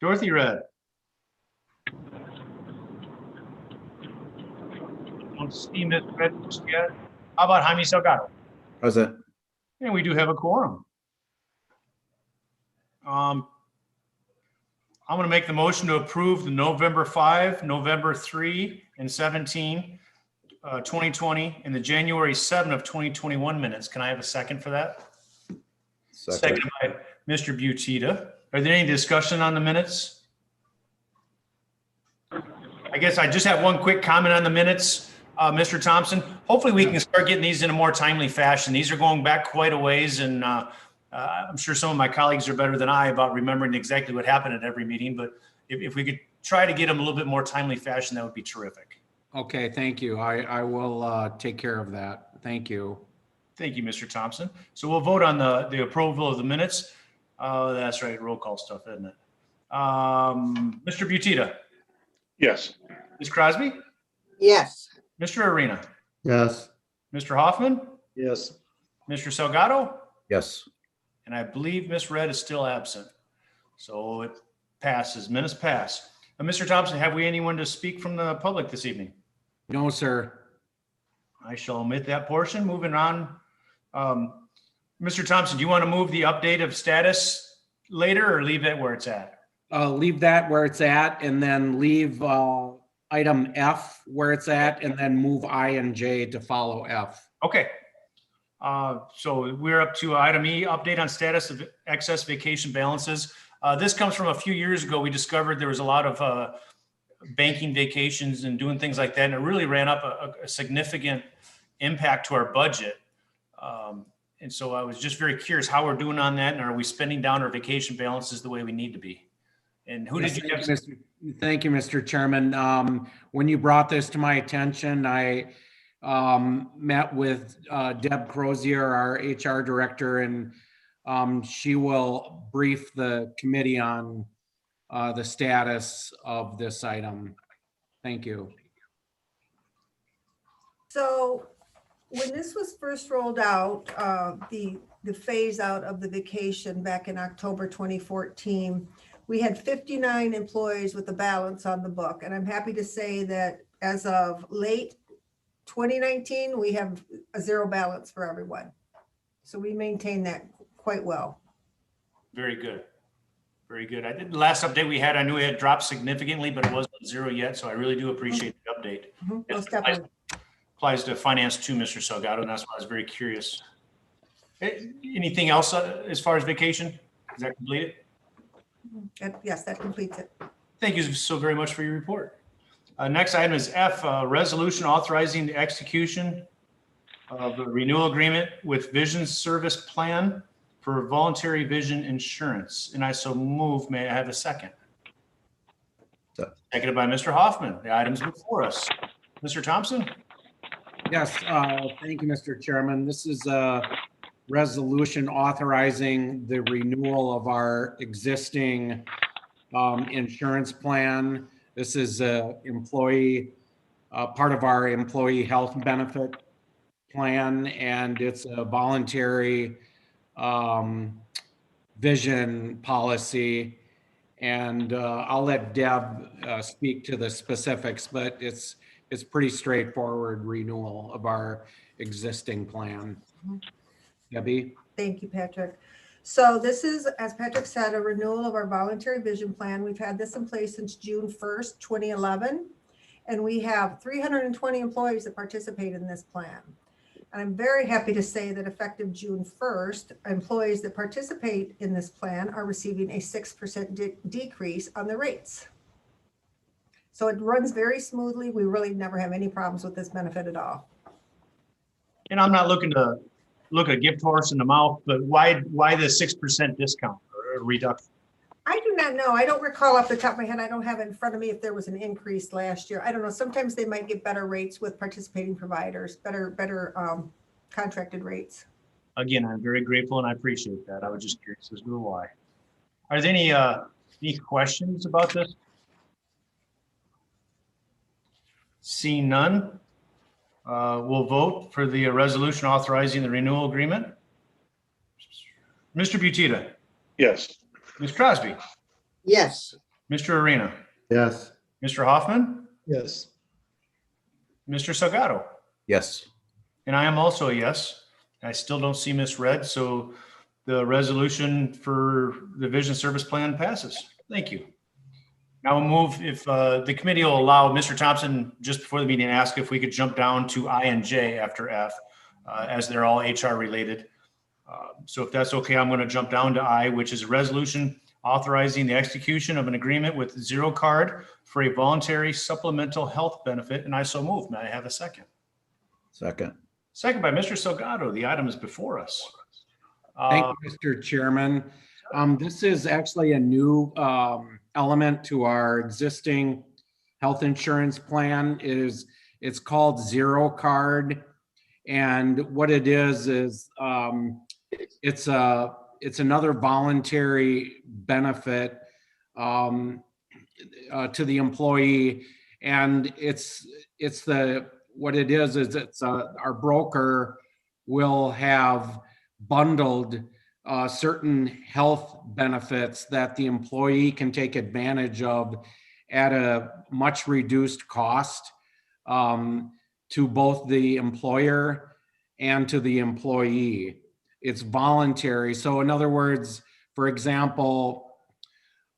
Dorothy Red. Don't see Ms. Red just yet. How about Jaime Salgado? Present. And we do have a quorum. I'm going to make the motion to approve the November 5, November 3 and 17, 2020, and the January 7 of 2021 minutes. Can I have a second for that? Second. Seconded by Mr. Butita. Are there any discussion on the minutes? I guess I just have one quick comment on the minutes, Mr. Thompson. Hopefully we can start getting these in a more timely fashion. These are going back quite a ways, and I'm sure some of my colleagues are better than I about remembering exactly what happened at every meeting, but if we could try to get them a little bit more timely fashion, that would be terrific. Okay, thank you. I will take care of that. Thank you. Thank you, Mr. Thompson. So we'll vote on the approval of the minutes. That's right, roll call stuff, isn't it? Mr. Butita, Yes. Ms. Crosby, Yes. Mr. Arena, Yes. Mr. Hoffman, Yes. Mr. Salgado, Yes. and I believe Ms. Red is still absent. So it passes, minutes pass. Mr. Thompson, have we anyone to speak from the public this evening? No, sir. I shall omit that portion. Moving on. Mr. Thompson, do you want to move the update of status later or leave it where it's at? Leave that where it's at and then leave item F where it's at and then move I and J to follow F. Okay. So we're up to item E, update on status of excess vacation balances. This comes from a few years ago. We discovered there was a lot of banking vacations and doing things like that, and it really ran up a significant impact to our budget. And so I was just very curious how we're doing on that, and are we spending down our vacation balances the way we need to be? And who did you have? Thank you, Mr. Chairman. When you brought this to my attention, I met with Deb Crozier, our HR director, and she will brief the committee on the status of this item. Thank you. So when this was first rolled out, the phase out of the vacation back in October 2014, we had 59 employees with a balance on the book. And I'm happy to say that as of late 2019, we have a zero balance for everyone. So we maintain that quite well. Very good. Very good. I did the last update we had. I knew it had dropped significantly, but it wasn't zero yet. So I really do appreciate the update. Most definitely. Applies to finance too, Mr. Salgado, and that's why I was very curious. Anything else as far as vacation? Is that completed? Yes, that completes it. Thank you so very much for your report. Next item is F, resolution authorizing the execution of the renewal agreement with Vision Service Plan for voluntary vision insurance. And I so move. May I have a second? Seconded by Mr. Hoffman. The item's before us. Mr. Thompson? Yes, thank you, Mr. Chairman. This is a resolution authorizing the renewal of our existing insurance plan. This is a part of our employee health benefit plan, and it's a voluntary vision policy. And I'll let Deb speak to the specifics, but it's pretty straightforward renewal of our existing plan. Debbie? Thank you, Patrick. So this is, as Patrick said, a renewal of our voluntary vision plan. We've had this in place since June 1st, 2011, and we have 320 employees that participate in this plan. And I'm very happy to say that effective June 1st, employees that participate in this plan are receiving a 6% decrease on the rates. So it runs very smoothly. We really never have any problems with this benefit at all. And I'm not looking to look a gift horse in the mouth, but why the 6% discount or reduction? I do not know. I don't recall off the top of my head. I don't have it in front of me if there was an increase last year. I don't know. Sometimes they might get better rates with participating providers, better contracted rates. Again, I'm very grateful and I appreciate that. I was just curious as to why. Are there any questions about this? Seeing none, we'll vote for the resolution authorizing the renewal agreement. Mr. Butita, Yes. Ms. Crosby, Yes. Mr. Arena, Yes. Mr. Hoffman, Yes. Mr. Salgado. Yes. And I am also a yes. I still don't see Ms. Red, so the resolution for the vision service plan passes. Thank you. Now we'll move, if the committee will allow, Mr. Thompson, just before the meeting, asked if we could jump down to I and J after F, as they're all HR related. So if that's okay, I'm going to jump down to I, which is a resolution authorizing the execution of an agreement with Zero Card for a voluntary supplemental health benefit, and I so move. May I have a second? Second. Second by Mr. Salgado. The item is before us. Thank you, Mr. Chairman. This is actually a new element to our existing health insurance plan. It's called Zero Card. And what it is it's another voluntary benefit to the employee. And our broker will have bundled certain health benefits that the employee can take advantage of at a much reduced cost to both the employer and to the employee. It's voluntary. So in other words, for example,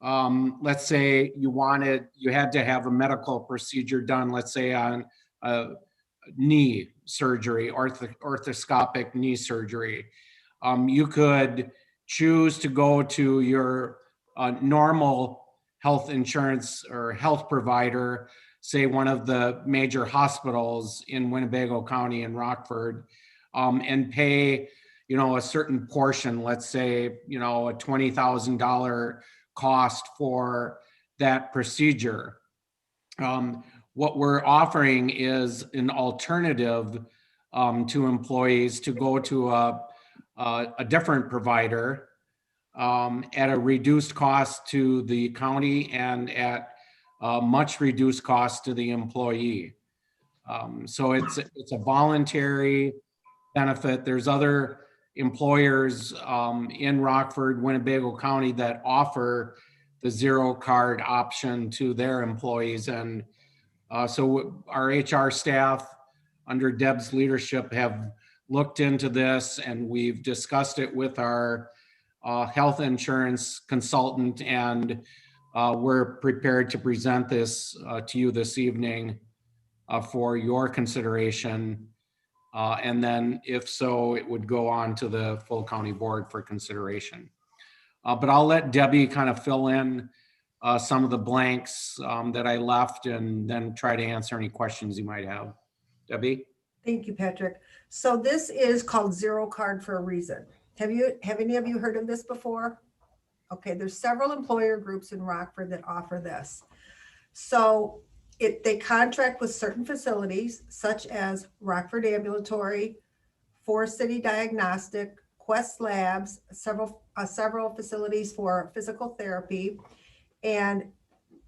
let's say you had to have a medical procedure done, let's say on a knee surgery, orthoscopic knee surgery. You could choose to go to your normal health insurance or health provider, say one of the major hospitals in Winnebago County and Rockford, and pay, a certain portion, let's say, a $20,000 cost for that procedure. What we're offering is an alternative to employees to go to a different provider at a reduced cost to the county and at a much reduced cost to the employee. So it's a voluntary benefit. There's other employers in Rockford, Winnebago County that offer the Zero Card option to their employees. And so our HR staff under Deb's leadership have looked into this, and we've discussed it with our health insurance consultant, and we're prepared to present this to you this evening for your consideration. And then if so, it would go on to the full county board for consideration. But I'll let Debbie kind of fill in some of the blanks that I left, and then try to answer any questions you might have. Debbie? Thank you, Patrick. So this is called Zero Card for a reason. Have any of you heard of this before? Okay, there's several employer groups in Rockford that offer this. So they contract with certain facilities such as Rockford Ambulatory, Forest City Diagnostic, Quest Labs, several facilities for physical therapy. And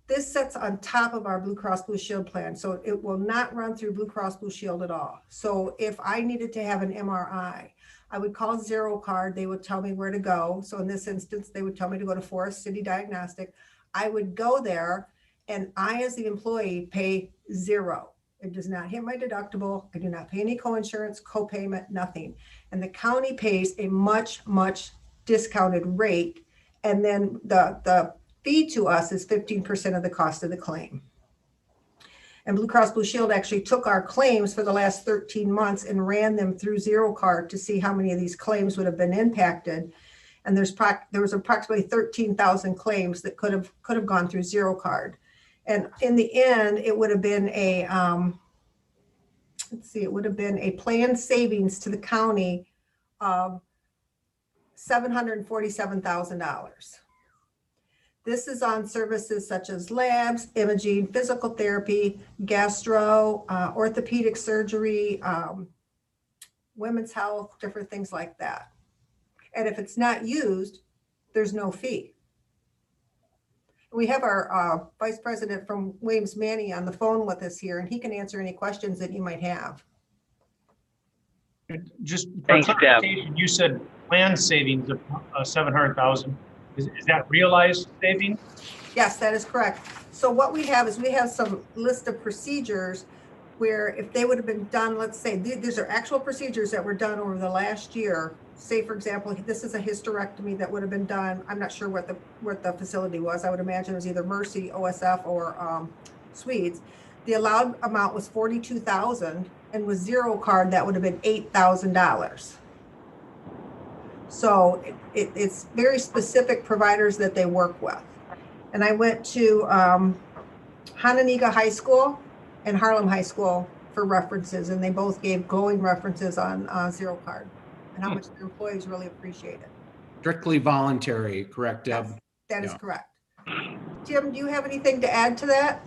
this sits on top of our Blue Cross Blue Shield plan. So it will not run through Blue Cross Blue Shield at all. So if I needed to have an MRI, I would call Zero Card. They would tell me where to go. So in this instance, they would tell me to go to Forest City Diagnostic. I would go there, and I, as the employee, pay zero. It does not hit my deductible. I do not pay any co-insurance, co-payment, nothing. And the county pays a much, much discounted rate. And then the fee to us is 15% of the cost of the claim. And Blue Cross Blue Shield actually took our claims for the last 13 months and ran them through Zero Card to see how many of these claims would have been impacted. And there was approximately 13,000 claims that could have gone through Zero Card. And in the end, it would have been a planned savings to the county of $747,000. This is on services such as labs, imaging, physical therapy, gastro, orthopedic surgery, women's health, different things like that. And if it's not used, there's no fee. We have our Vice President from Williams Manny on the phone with us here, and he can answer any questions that you might have. Just for Thanks, Deb. clarification, you said planned savings of 700,000. Is that realized savings? Yes, that is correct. So what we have is we have some list of procedures where if they would have been done, let's say, these are actual procedures that were done over the last year. Say, for example, this is a hysterectomy that would have been done. I'm not sure what the facility was. I would imagine it was either Mercy, OSF, or Swedes. The allowed amount was $42,000, and with zero card, that would have been $8,000. So it's very specific providers that they work with. And I went to Hananiga High School and Harlem High School for references, and they both gave glowing references on zero card and how much their employees really appreciate it. Strictly voluntary, correct, Deb? Yes, that is Yeah. correct. Tim, do you have anything to add to that?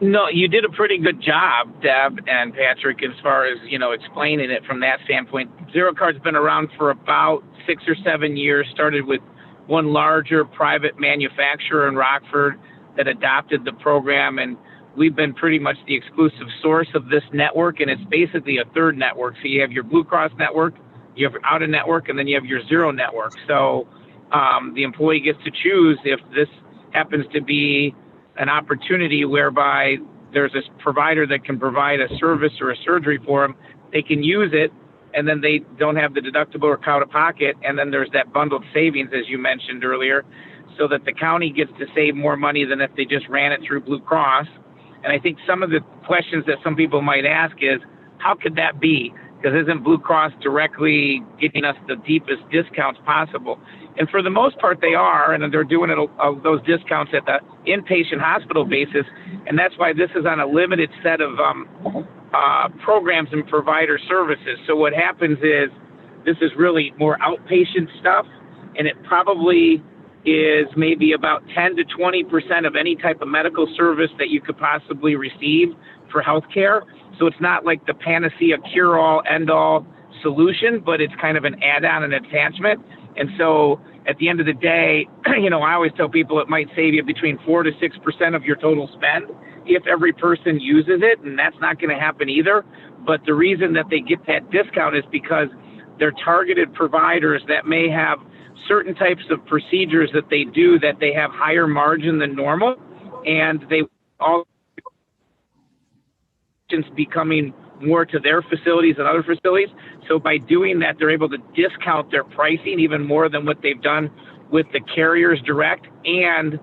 No, you did a pretty good job, Deb and Patrick, as far as, explaining it from that standpoint. Zero Card's been around for about 6 or 7 years, started with one larger private manufacturer in Rockford that adopted the program, and we've been pretty much the exclusive source of this network, and it's basically a third network. So you have your Blue Cross network, you have your out-of-network, and then you have your zero network. So the employee gets to choose if this happens to be an opportunity whereby there's a provider that can provide a service or a surgery for them. They can use it, and then they don't have the deductible or out of pocket. And then there's that bundled savings, as you mentioned earlier, so that the county gets to save more money than if they just ran it through Blue Cross. And I think some of the questions that some people might ask is, how could that be? Because isn't Blue Cross directly getting us the deepest discounts possible? And for the most part, they are, and they're doing it, those discounts at the inpatient hospital basis. And that's why this is on a limited set of programs and provider services. So what happens is this is really more outpatient stuff, and it probably is maybe about 10 to 20% of any type of medical service that you could possibly receive for healthcare. So it's not like the panacea, cure-all, end-all solution, but it's kind of an add-on and attachment. And so at the end of the day, I always tell people it might save you between 4 to 6% of your total spend if every person uses it, and that's not going to happen either. But the reason that they get that discount is because they're targeted providers that may have certain types of procedures that they do that they have higher margin than normal, and they all becoming more to their facilities and other facilities. So by doing that, they're able to discount their pricing even more than what they've done with the carriers direct. And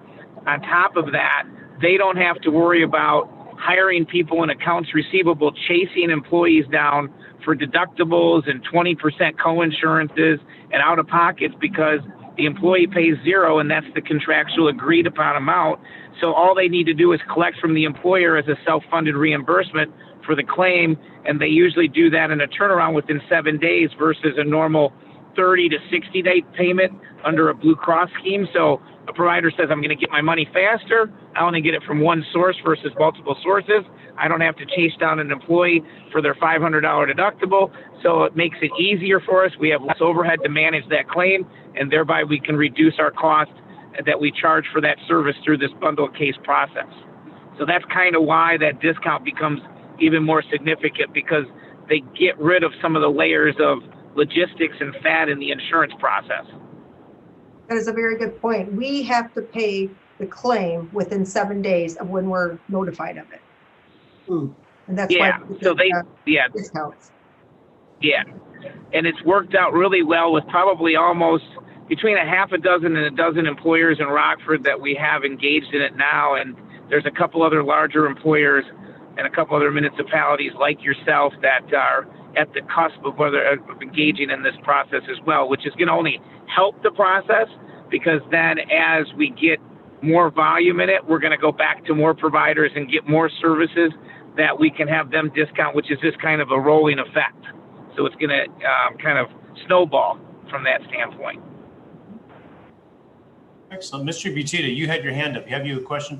on top of that, they don't have to worry about hiring people in accounts receivable, chasing employees down for deductibles and 20% co-insurances and out-of-pockets, because the employee pays zero, and that's the contractual agreed upon amount. So all they need to do is collect from the employer as a self-funded reimbursement for the claim, and they usually do that in a turnaround within 7 days versus a normal 30 to 60-day payment under a Blue Cross scheme. So a provider says, I'm going to get my money faster. I only get it from one source versus multiple sources. I don't have to chase down an employee for their $500 deductible. So it makes it easier for us. We have less overhead to manage that claim, and thereby we can reduce our cost that we charge for that service through this bundled case process. So that's kind of why that discount becomes even more significant, because they get rid of some of the layers of logistics and fat in the insurance process. That is a very good point. We have to pay the claim within 7 days of when we're notified of it. And that's Yeah, why so they, discounts. Yeah, and it's worked out really well with probably almost between a half a dozen and a dozen employers in Rockford that we have engaged in it now. And there's a couple other larger employers and a couple other municipalities like yourself that are at the cusp of engaging in this process as well, which is going to only help the process, because then as we get more volume in it, we're going to go back to more providers and get more services that we can have them discount, which is just kind of a rolling effect. So it's going to kind of snowball from that standpoint. Excellent. Mr. Butita, you had your hand up. Have you a question?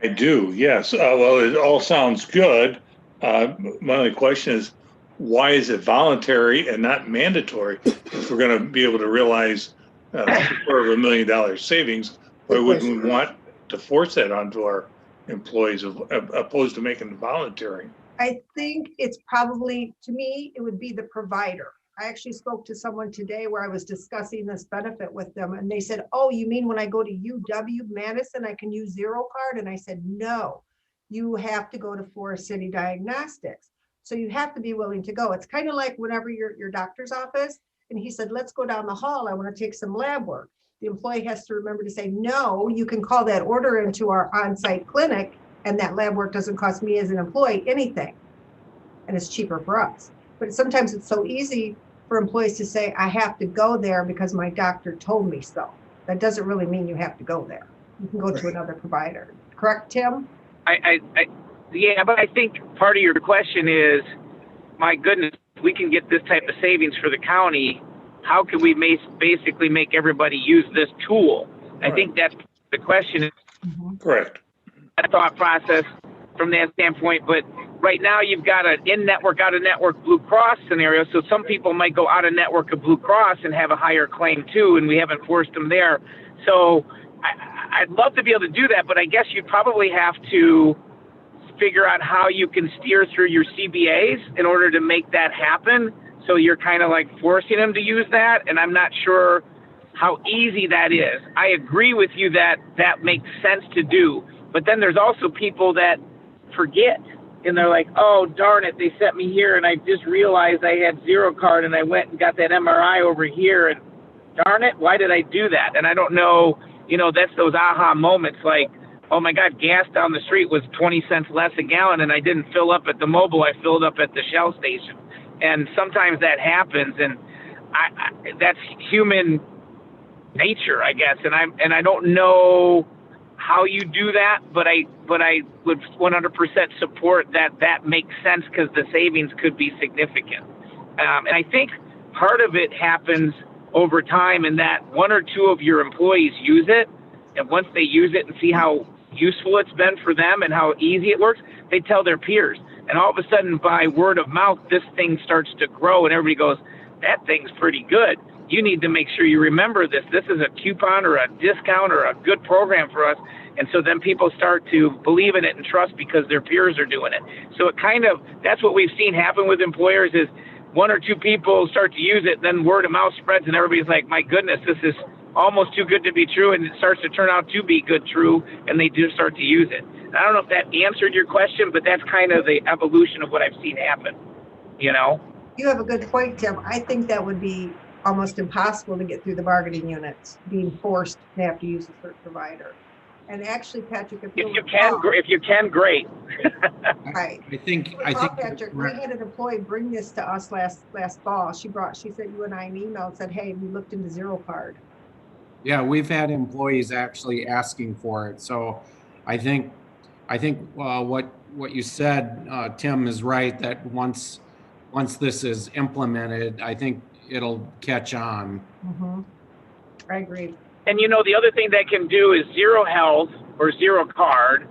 I do, yes. Well, it all sounds good. My only question is, why is it voluntary and not mandatory? If we're going to be able to realize $250,000 savings, why wouldn't we want to force that onto our employees opposed to making it voluntary? I think it's probably, to me, it would be the provider I actually spoke to someone today where I was discussing this benefit with them and they said, oh, you mean when I go to UW-Madison, I can use Zero Card? And I said, no, you have to go to Forest City Diagnostics. So you have to be willing to go. It's kind of like whenever you're at your doctor's office and he said, let's go down the hall. I want to take some lab work. The employee has to remember to say, no, you can call that order into our on-site clinic and that lab work doesn't cost me as an employee anything. And it's cheaper for us. But sometimes it's so easy for employees to say, I have to go there because my doctor told me so. That doesn't really mean you have to go there. You can go to another provider. Correct, Tim? Yeah, but I think part of your question is, my goodness, we can get this type of savings for the county. How can we basically make everybody use this tool? I think that's the question. Correct. That thought process from that standpoint. But right now you've got an in-network, out-of-network Blue Cross scenario. So some people might go out-of-network of Blue Cross and have a higher claim too, and we haven't forced them there. So I'd love to be able to do that, but I guess you'd probably have to figure out how you can steer through your CBAs in order to make that happen. So you're kind of like forcing them to use that, and I'm not sure how easy that is. I agree with you that that makes sense to do, but then there's also people that forget, and they're like, oh, darn it, they sent me here, and I just realized I had Zero Card, and I went and got that MRI over here, and darn it, why did I do that? And I don't know, that's those aha moments like, oh my God, gas down the street was 20 cents less a gallon, and I didn't fill up at the Mobil, I filled up at the Shell station. And sometimes that happens, and that's human nature, I guess. And I don't know how you do that, but I would 100% support that makes sense because the savings could be significant. And I think part of it happens over time in that one or two of your employees use it, and once they use it and see how useful it's been for them and how easy it works, they tell their peers. And all of a sudden, by word of mouth, this thing starts to grow, and everybody goes, that thing's pretty good. You need to make sure you remember this. This is a coupon or a discount or a good program for us. And so then people start to believe in it and trust because their peers are doing it. So that's what we've seen happen with employers is one or two people start to use it, then word of mouth spreads, and everybody's like, my goodness, this is almost too good to be true, and it starts to turn out to be true, and they do start to use it. I don't know if that answered your question, but that's kind of the evolution of what I've seen happen, You have a good point, Tim. I think that would be almost impossible to get through the bargaining units, being forced to have to use a certain provider. And actually, Patrick, if you can, great. Right. I think Patrick, we had an employee bring this to us last fall. She sent you and I an email and said, hey, we looked into Zero Card. Yeah, we've had employees actually asking for it. So I think what you said, Tim, is right, that once this is implemented, I think it'll catch on. Mm-hmm. I agree. And the other thing that can do is Zero Health or Zero Card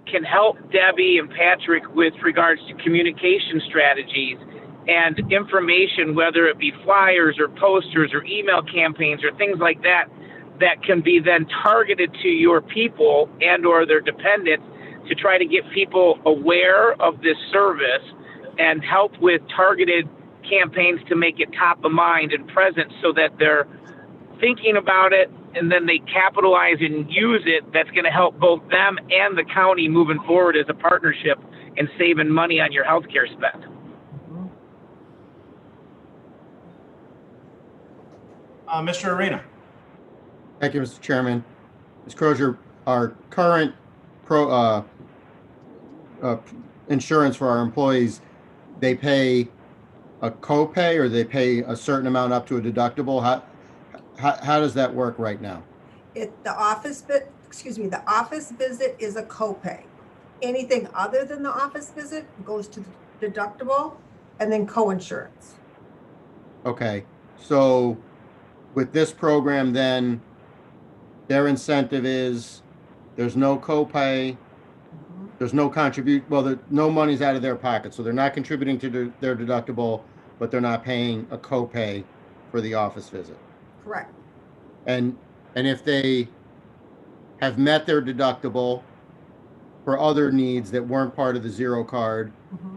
can help Debbie and Patrick with regards to communication strategies and information, whether it be flyers or posters or email campaigns or things like that can be then targeted to your people and or their dependents to try to get people aware of this service and help with targeted campaigns to make it top of mind and present so that they're thinking about it and then they capitalize and use it. That's going to help both them and the county moving forward as a partnership and saving money on your healthcare spend. Mr. Arena. Thank you, Mr. Chairman. Ms. Crozier, our current insurance for our employees, they pay a copay or they pay a certain amount up to a deductible? How does that work right now? The office visit is a copay. Anything other than the office visit goes to the deductible and then coinsurance. Okay, so with this program then, their incentive is there's no copay, there's no no money's out of their pocket, so they're not contributing to their deductible, but they're not paying a copay for the office visit. Correct. And if they have met their deductible for other needs that weren't part of the Zero Card,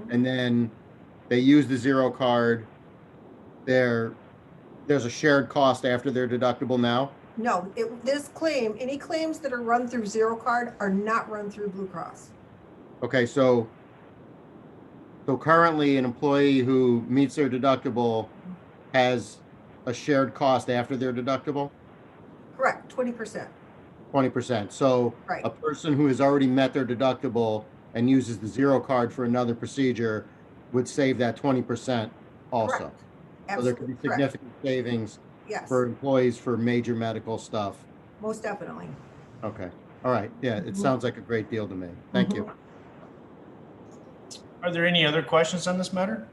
and then they use the Zero Card there's a shared cost after their deductible now? No, this claim, any claims that are run through Zero Card are not run through Blue Cross. Okay, so currently an employee who meets their deductible has a shared cost after their deductible? Correct, 20%. 20%. So Right. a person who has already met their deductible and uses the Zero Card for another procedure would save that 20% also. Correct. So there could be Absolutely correct. significant savings Yes, for employees for major medical stuff. most definitely. Okay, all right, yeah, it Mhm. sounds like a great deal to me. Thank you. Mhm. Are there any other questions on this matter?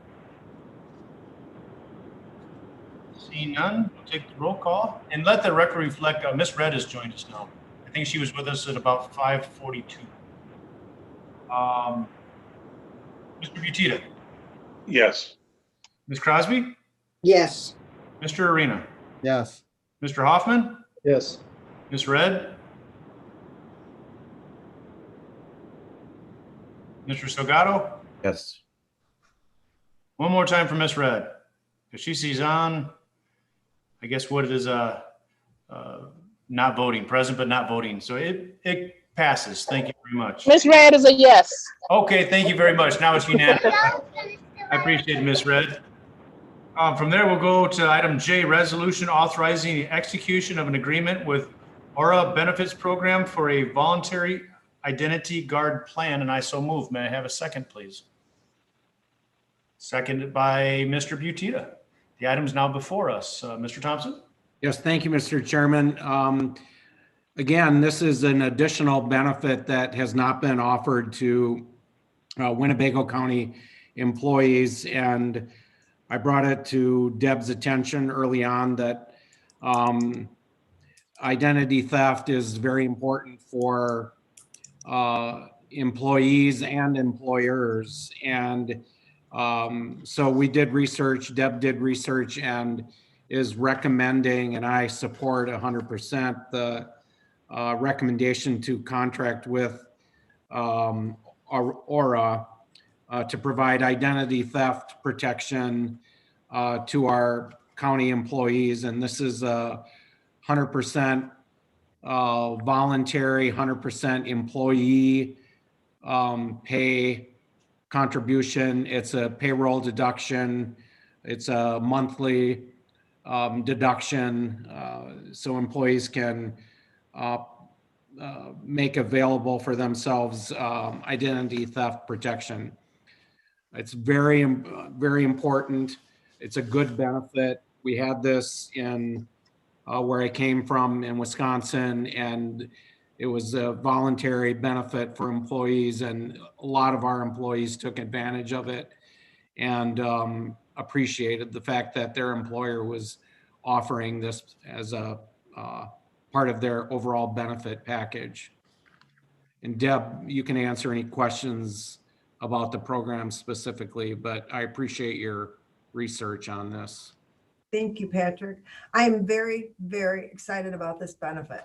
Seeing none, we'll take the roll call and let the record reflect, Ms. Red has joined us now. I think she was with us at about 5:42. Mr. Butita, Yes. Ms. Crosby, Yes. Mr. Arena, Yes, Mr. Hoffman, Yes. Ms. Red, Mr. Salgado. Yes. One more time for Ms. Red. If she sees on, I guess what it is, not voting, present but not voting. So it passes. Thank you very much. Miss Red is a yes. Okay, thank you very much. Now it's unanimous. I appreciate it, Ms. Red. From there, we'll go to item J, resolution authorizing the execution of an agreement with Aura Benefits Program for a voluntary identity guard plan, and I so move. May I have a second, please? Seconded by Mr. Butita. The item is now before us. Mr. Thompson? Yes, thank you, Mr. Chairman. Again, this is an additional benefit that has not been offered to Winnebago County employees. And I brought it to Deb's attention early on that identity theft is very important for employees and employers. And so we did research, Deb did research, and is recommending, and I support 100% the recommendation to contract with Aura to provide identity theft protection to our county employees. And this is a 100% voluntary, 100% employee pay contribution. It's a payroll deduction. It's a monthly deduction, so employees can make available for themselves identity theft protection. It's very, very important. It's a good benefit. We had this in where I came from in Wisconsin, and it was a voluntary benefit for employees, and a lot of our employees took advantage of it and appreciated the fact that their employer was offering this as a part of their overall benefit package. And Deb, you can answer any questions about the program specifically, but I appreciate your research on this. Thank you, Patrick. I am very, very excited about this benefit.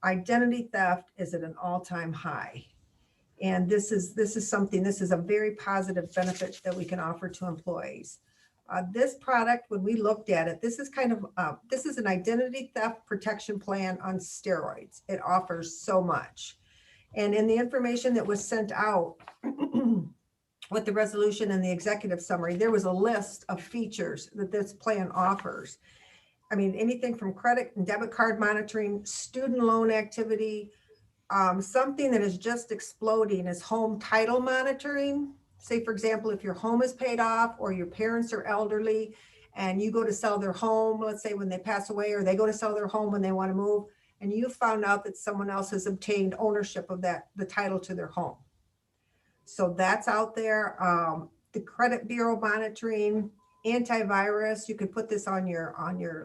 Identity theft is at an all-time high. And this is a very positive benefit that we can offer to employees. This product, when we looked at it, this is an identity theft protection plan on steroids. It offers so much. And in the information that was sent out with the resolution and the executive summary, there was a list of features that this plan offers. I mean, anything from credit and debit card monitoring, student loan activity, something that is just exploding is home title monitoring. Say, for example, if your home is paid off or your parents are elderly and you go to sell their home, let's say when they pass away, or they go to sell their home when they want to move, and you found out that someone else has obtained ownership of the title to their home. So that's out there. The credit bureau monitoring, antivirus, you could put this on your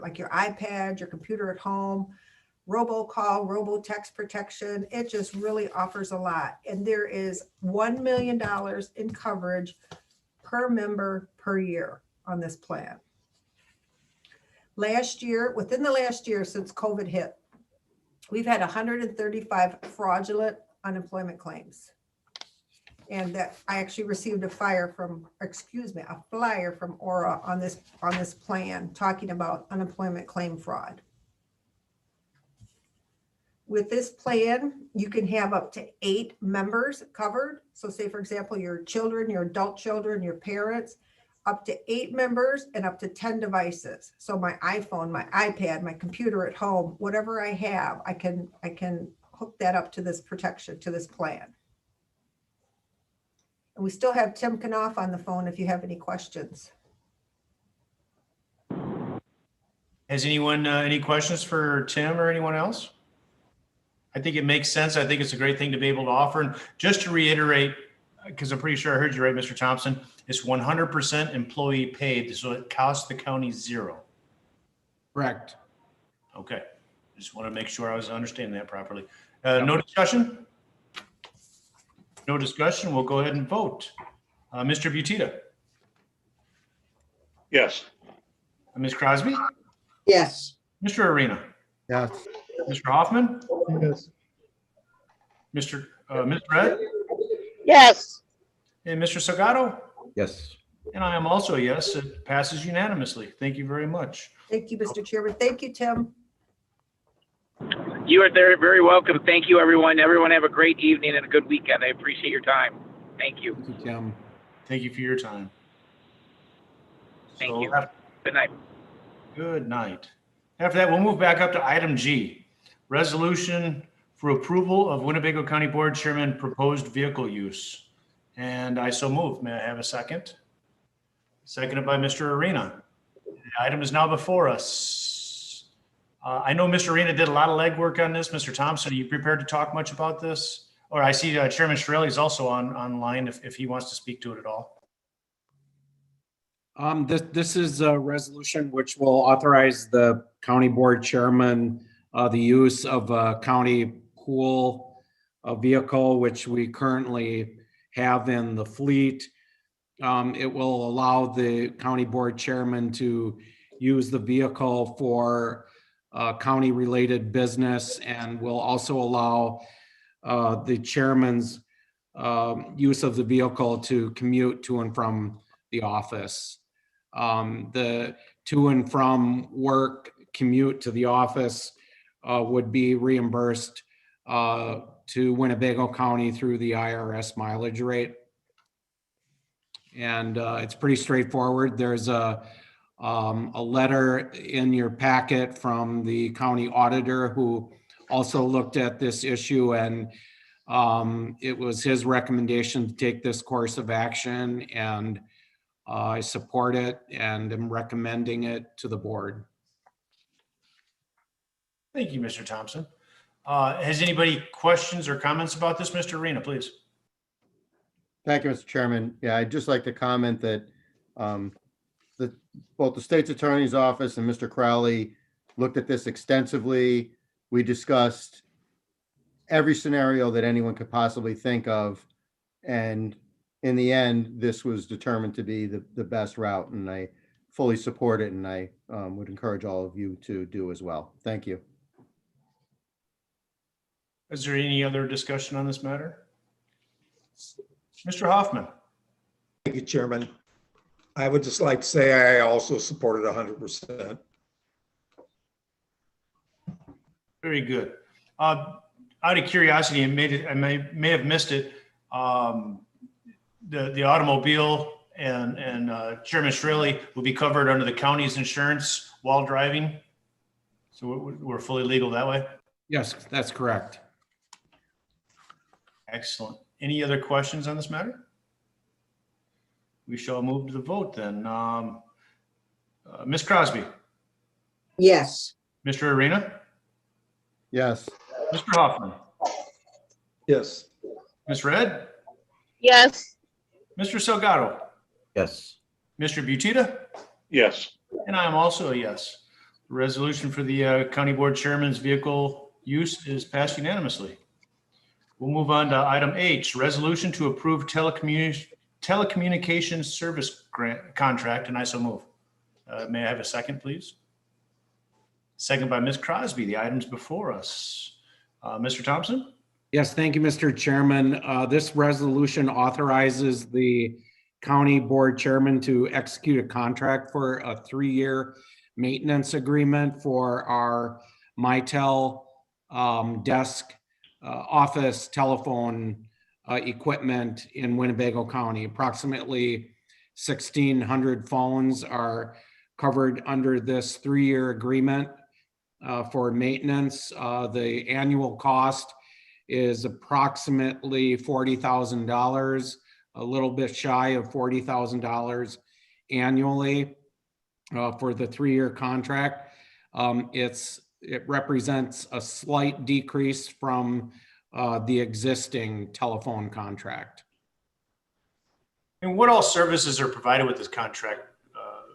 like your iPad, your computer at home, robocall, robotext protection. It just really offers a lot. And there is $1 million in coverage per member per year on this plan. Within the last year since COVID hit, we've had 135 fraudulent unemployment claims. And that I actually received a flyer from Aura on this plan, talking about unemployment claim fraud. With this plan, you can have up to 8 members covered. So say, for example, your children, your adult children, your parents, up to 8 members and up to 10 devices. So my iPhone, my iPad, my computer at home, whatever I have, I can hook that up to this protection, to this plan. And we still have Tim Knopf on the phone if you have any questions. Has anyone, any questions for Tim or anyone else? I think it makes sense. I think it's a great thing to be able to offer. And just to reiterate, because I'm pretty sure I heard you right, Mr. Thompson, it's 100% employee paid, so it costs the county $0. Correct. Okay. Just want to make sure I was understanding that properly. No discussion? No discussion. We'll go ahead and vote. Mr. Butita, Yes. Ms. Crosby, Yes. Mr. Arena, Yes. Mr. Hoffman, Yes. Ms. Red, Yes. and Mr. Salgado. Yes. And I am also a yes. It passes unanimously. Thank you very much. Thank you, Mr. Chairman. Thank you, Tim. You are very, very welcome. Thank you, everyone. Everyone have a great evening and a good weekend. I appreciate your time. Thank you. Thank you, Tim. Thank you for your time. Thank So you. Good night. Good night. After that, we'll move back up to item G, resolution for approval of Winnebago County Board Chairman proposed vehicle use. And I so move. May I have a second? Seconded by Mr. Arena. The item is now before us. I know Mr. Arena did a lot of legwork on this. Mr. Thompson, are you prepared to talk much about this? Or I see Chairman Shirley is also online if he wants to speak to it at all. This is a resolution which will authorize the county board chairman, the use of a county pool vehicle, which we currently have in the fleet. It will allow the county board chairman to use the vehicle for county related business, and will also allow the chairman's use of the vehicle to commute to and from the office. The to and from work commute to the office would be reimbursed to Winnebago County through the IRS mileage rate. And it's pretty straightforward. There's a letter in your packet from the county auditor who also looked at this issue, and it was his recommendation to take this course of action, and I support it and am recommending it to the board. Thank you, Mr. Thompson. Has anybody questions or comments about this? Mr. Arena, please. Thank you, Mr. Chairman. Yeah, I'd just like to comment that both the state's attorney's office and Mr. Crowley looked at this extensively. We discussed every scenario that anyone could possibly think of. And in the end, this was determined to be the best route, and I fully support it, and I would encourage all of you to do as well. Thank you. Is there any other discussion on this matter? Mr. Hoffman. Thank you, Chairman. I would just like to say I also support it 100%. Very good. Out of curiosity, I may have missed it. The automobile and Chairman Shriley will be covered under the county's insurance while driving. So we're fully legal that way. Yes, that's correct. Excellent. Any other questions on this matter? We shall move to the vote then. Ms. Crosby, Yes. Mr. Arena, Yes. Mr. Hoffman, Yes. Ms. Red, Yes. Mr. Salgado, Yes. Mr. Butita, Yes. and I am also a yes. The resolution for the County Board Chairman's vehicle use is passed unanimously. We'll move on to item H, resolution to approve telecommunications service grant contract, and I so move. May I have a second, please? Second by Ms. Crosby. The item's before us. Mr. Thompson? Yes, thank you, Mr. Chairman. This resolution authorizes the county board chairman to execute a contract for a 3-year maintenance agreement for our Mitel desk, office, telephone equipment in Winnebago County. Approximately 1,600 phones are covered under this 3-year agreement for maintenance. The annual cost is approximately $40,000, a little bit shy of $40,000 annually for the 3-year contract. It represents a slight decrease from the existing telephone contract. And what all services are provided with this contract,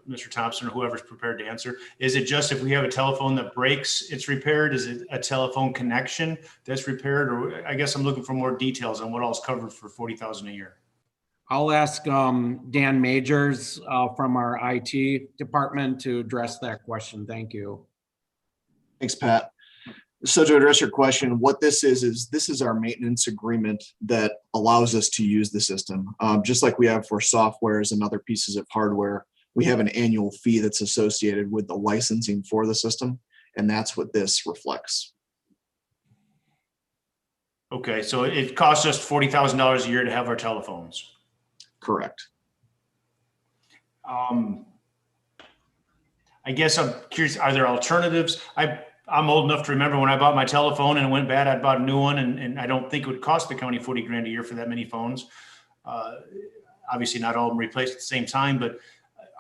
Mr. Thompson, or whoever's prepared to answer? Is it just if we have a telephone that breaks, it's repaired? Is it a telephone connection that's repaired? Or I guess I'm looking for more details on what all is covered for $40,000 a year. I'll ask Dan Majors from our IT department to address that question. Thank you. Thanks, Pat. So to address your question, what this is this is our maintenance agreement that allows us to use the system. Just like we have for softwares and other pieces of hardware, we have an annual fee that's associated with the licensing for the system, and that's what this reflects. Okay, so it costs us $40,000 a year to have our telephones. Correct. I guess I'm curious, are there alternatives? I'm old enough to remember when I bought my telephone and it went bad, I bought a new one, and I don't think it would cost the county 40 grand a year for that many phones. Obviously not all of them replaced at the same time, but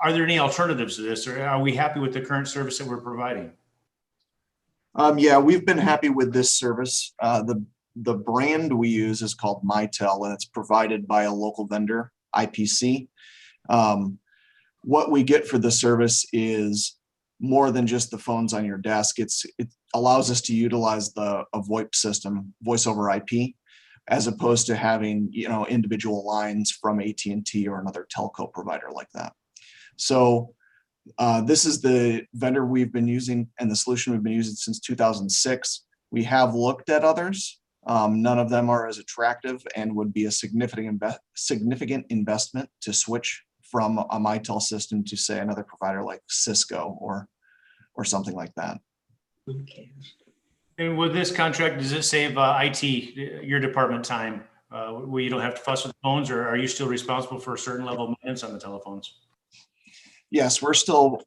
are there any alternatives to this, or are we happy with the current service that we're providing? Yeah, we've been happy with this service. The brand we use is called Mitel, and it's provided by a local vendor, IPC. What we get for the service is more than just the phones on your desk. It allows us to utilize a VoIP system, voice over IP, as opposed to having individual lines from AT&T or another telco provider like that. So this is the vendor we've been using and the solution we've been using since 2006. We have looked at others. None of them are as attractive and would be a significant investment to switch from a Mitel system to, say, another provider like Cisco or something like that. And with this contract, does it save IT, your department time, where you don't have to fuss with phones, or are you still responsible for a certain level of maintenance on the telephones? Yes, we are still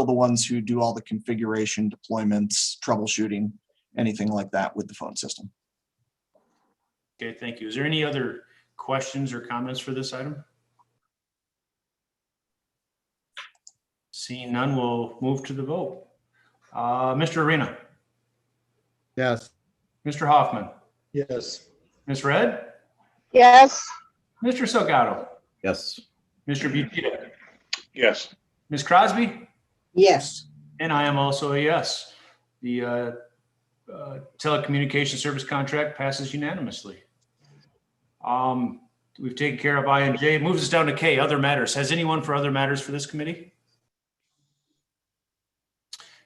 the ones who do all the configuration, deployments, troubleshooting, anything like that with the phone system. Okay, thank you. Is there any other questions or comments for this item? Seeing none, we'll move to the vote. Mr. Arena, Yes. Mr. Hoffman, Yes. Ms. Red, Yes. Mr. Salgado, Yes. Mr. Butita, Yes. Ms. Crosby, Yes. and I am also a yes. The telecommunication service contract passes unanimously. We've taken care of I and J. It moves us down to K, other matters. Has anyone for other matters for this committee?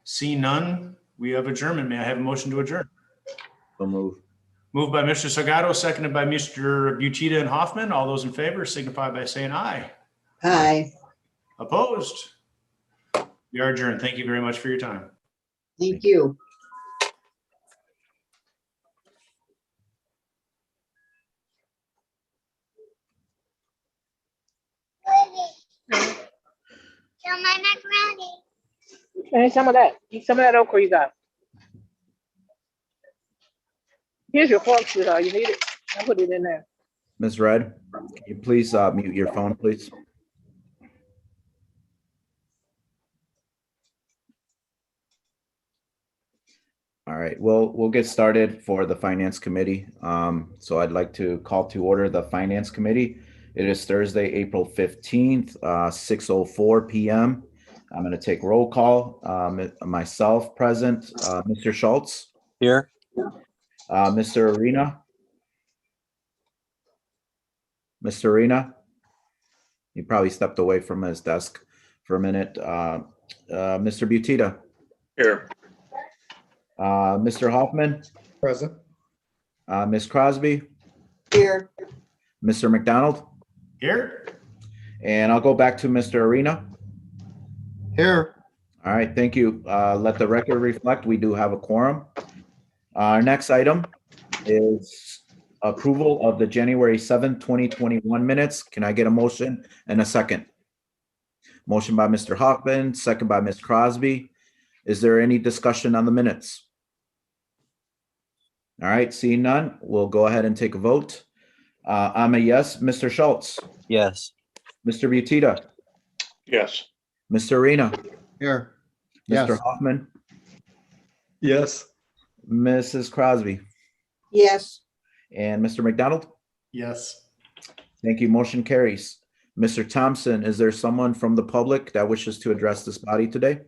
See none, we have adjournment. May I have a motion to adjourn? So move. Moved by Mr. Salgado, seconded by Mr. Butita and Hoffman. All those in favor signify by saying aye. Aye. Opposed? We are adjourned. Thank you very much for your time. Thank you. Tell my macaroni. Need some of that. Eat some of that okra you got. Here's your fork, sweetheart. You need it? I put it in there. Ms. Red, can you please mute your phone, please? All right, we'll get started for the Finance Committee. So I'd like to call to order the Finance Committee. It is Thursday, April 15th, 6:04 p.m. I'm going to take roll call. Myself present, Mr. Schultz. Here. Mr. Arena. Mr. Arena. He probably stepped away from his desk for a minute. Mr. Butita. Here. Mr. Hoffman. Present. Ms. Crosby, Here. Mr. McDonald, Here? and I'll go back to Mr. Arena. Here. All right, thank you. Let the record reflect, we do have a quorum. Our next item is approval of the January 7th, 2021 minutes. Can I get a motion and a second? Motion by Mr. Hoffman, second by Ms. Crosby. Is there any discussion on the minutes? All right, seeing none, we'll go ahead and take a vote. I'm a yes. Mr. Schultz, Yes. Mr. Butita, Yes. Mr. Arena, Here. Yes. Mr. Hoffman, Yes. Mrs. Crosby, Yes. and Mr. McDonald. Yes. Thank you. Motion carries. Mr. Thompson, is there someone from the public that wishes to address this body today?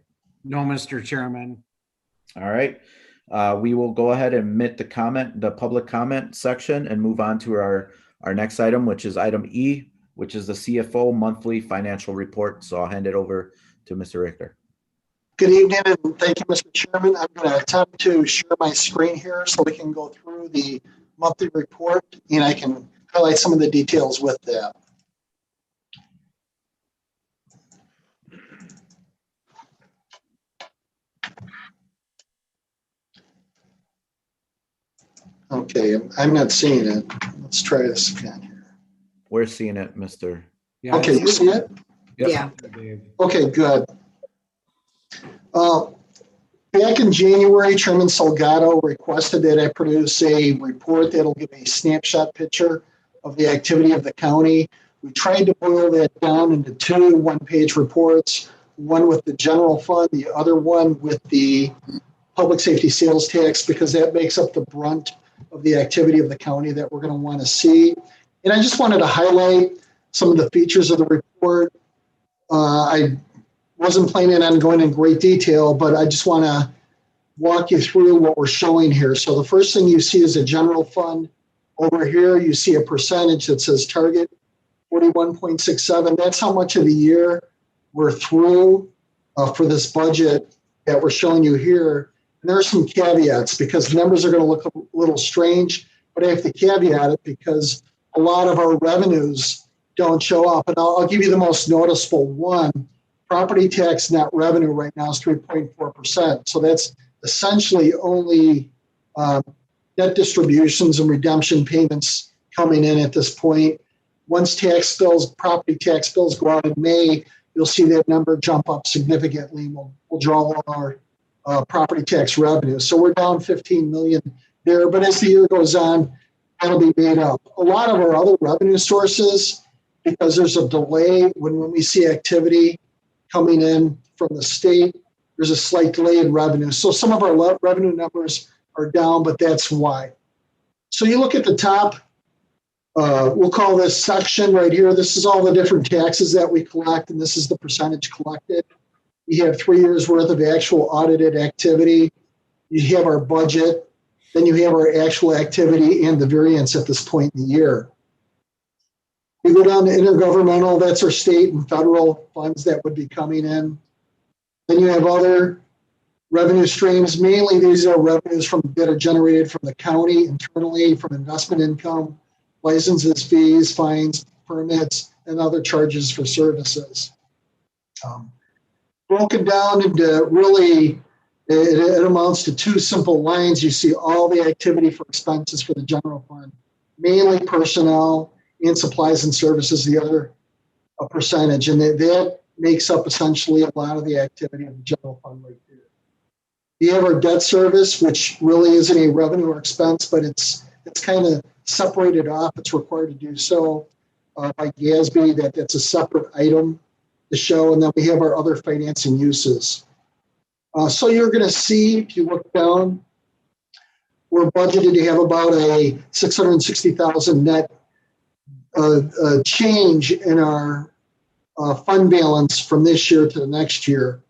No, Mr. Chairman. All right. We will go ahead and omit the public comment section and move on to our next item, which is item E, which is the CFO monthly financial report. So I'll hand it over to Mr. Richter. Good evening, and thank you, Mr. Chairman. I'm going to attempt to share my screen here so we can go through the monthly report, and I can highlight some of the details with that. Okay, I'm not seeing it. Let's try this again here. We're seeing it, Mr. Yeah, Okay, you see it? Yeah. Okay, good. Back in January, Chairman Salgado requested that I produce a report that'll give a snapshot picture of the activity of the county. We tried to boil that down into two one-page reports, one with the general fund, the other one with the public safety sales tax, because that makes up the brunt of the activity of the county that we're going to want to see. And I just wanted to highlight some of the features of the report. I wasn't planning on going in great detail, but I just want to walk you through what we're showing here. So the first thing you see is a general fund. Over here, you see a percentage that says target 41.67. That's how much of the year we're through for this budget that we're showing you here. And there are some caveats because the numbers are going to look a little strange, but I have to caveat it because a lot of our revenues don't show up. And I'll give you the most noticeable one. Property tax net revenue right now is 3.4%. So that's essentially only net distributions and redemption payments coming in at this point. Once tax bills, property tax bills go out in May, you'll see that number jump up significantly. We'll draw on our property tax revenue. So we're down 15 million there, but as the year goes on, that'll be made up. A lot of our other revenue sources, because there's a delay when we see activity coming in from the state, there's a slight delay in revenue. So some of our revenue numbers are down, but that's why. So you look at the top, we'll call this section right here. This is all the different taxes that we collect, and this is the percentage collected. You have 3 years worth of actual audited activity. You have our budget. Then you have our actual activity and the variance at this point in the year. We go down to intergovernmental, that's our state and federal funds that would be coming in. Then you have other revenue streams. Mainly these are revenues that are generated from the county internally, from investment income, licenses, fees, fines, permits, and other charges for services. Broken down into really, it amounts to two simple lines. You see all the activity for expenses for the general fund, mainly personnel and supplies and services, the other percentage. And that makes up essentially a lot of the activity of the general fund right there. You have our debt service, which really isn't a revenue or expense, but it's kind of separated off. It's required to do so by GASB, that's a separate item to show. And then we have our other financing uses. So you're going to see, if you look down, we're budgeted to have about a 660,000 net change in our fund balance from this year to the next year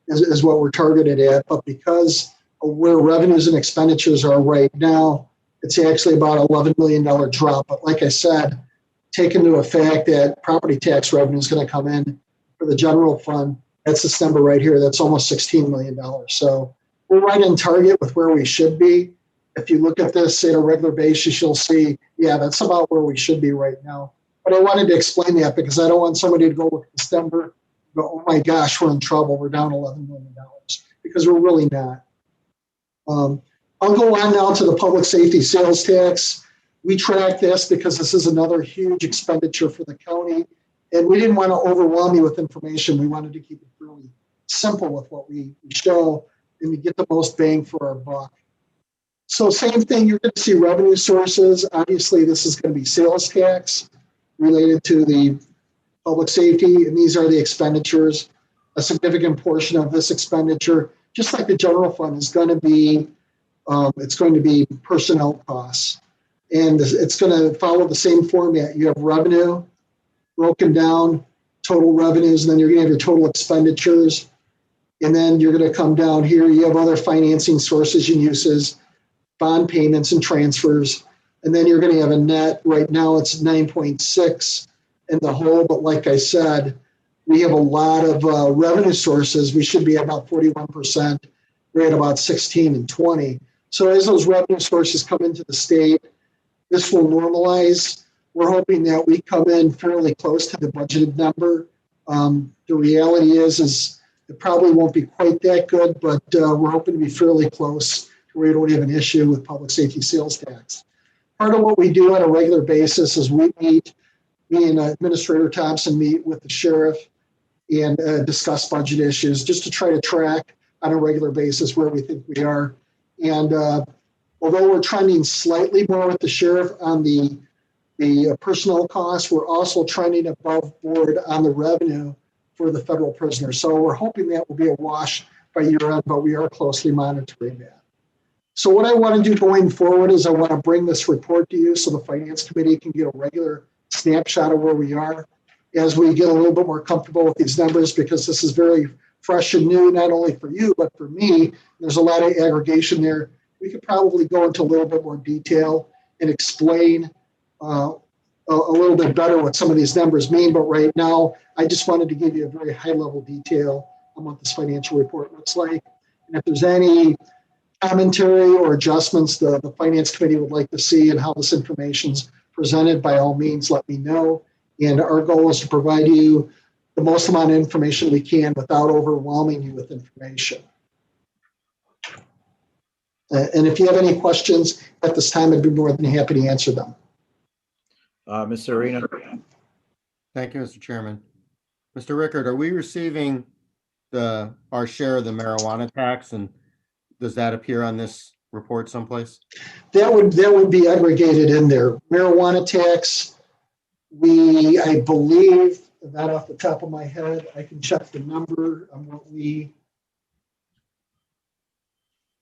is what we're targeted at. But because of where revenues and expenditures are right now, it's actually about an $11 million drop. But like I said, take into effect that property tax revenue is going to come in for the general fund. That's this number right here. That's almost $16 million. So we're right in target with where we should be. if you look at this at a regular basis, you'll see, yeah, that's about where we should be right now. But I wanted to explain that because I don't want somebody to go look at this number, go, oh my gosh, we're in trouble. We're down $11 million, because we're really not. I'll go on now to the public safety sales tax. We track this because this is another huge expenditure for the county. And we didn't want to overwhelm you with information. We wanted to keep it really simple with what we show, and we get the most bang for our buck. So same thing, you're going to see revenue sources. Obviously, this is going to be sales tax related to the public safety, and these are the expenditures. A significant portion of this expenditure, just like the general fund, is going to be it's going to be personnel costs, and it's going to follow the same format. You have revenue broken down, total revenues, and then you're going to have your total expenditures, and then you're going to come down here. You have other financing sources and uses, bond payments and transfers, and then you're going to have a net. Right now, it's 9.6 in the whole, but like I said, we have a lot of revenue sources. We should be at about 41%. We're at about 16 and 20. So as those revenue sources come into the state, this will normalize. We're hoping that we come in fairly close to the budgeted number. The reality is it probably won't be quite that good, but we're hoping to be fairly close to where we don't have an issue with public safety sales tax. Part of what we do on a regular basis is me and Administrator Thompson meet with the sheriff and discuss budget issues just to try to track on a regular basis where we think we are. And although we're trending slightly more with the sheriff on the personnel costs, we're also trending above board on the revenue for the federal prisoners. So we're hoping that will be a wash by year end, but we are closely monitoring that. So what I want to do going forward is I want to bring this report to you so the Finance Committee can get a regular snapshot of where we are as we get a little bit more comfortable with these numbers, because this is very fresh and new, not only for you, but for me. There's a lot of aggregation there. We could probably go into a little bit more detail and explain a little bit better what some of these numbers mean. But right now, I just wanted to give you a very high level detail on what this financial report looks like. And if there's any commentary or adjustments the Finance Committee would like to see and how this information's presented, by all means, let me know. And our goal is to provide you the most amount of information we can without overwhelming you with information. And if you have any questions at this time, I'd be more than happy to answer them. Mr. Arena. Thank you, Mr. Chairman. Mr. Rickard, are we receiving our share of the marijuana tax, and does that appear on this report someplace? That would be aggregated in there. Marijuana tax, I believe, not off the top of my head, I can check the number on what we.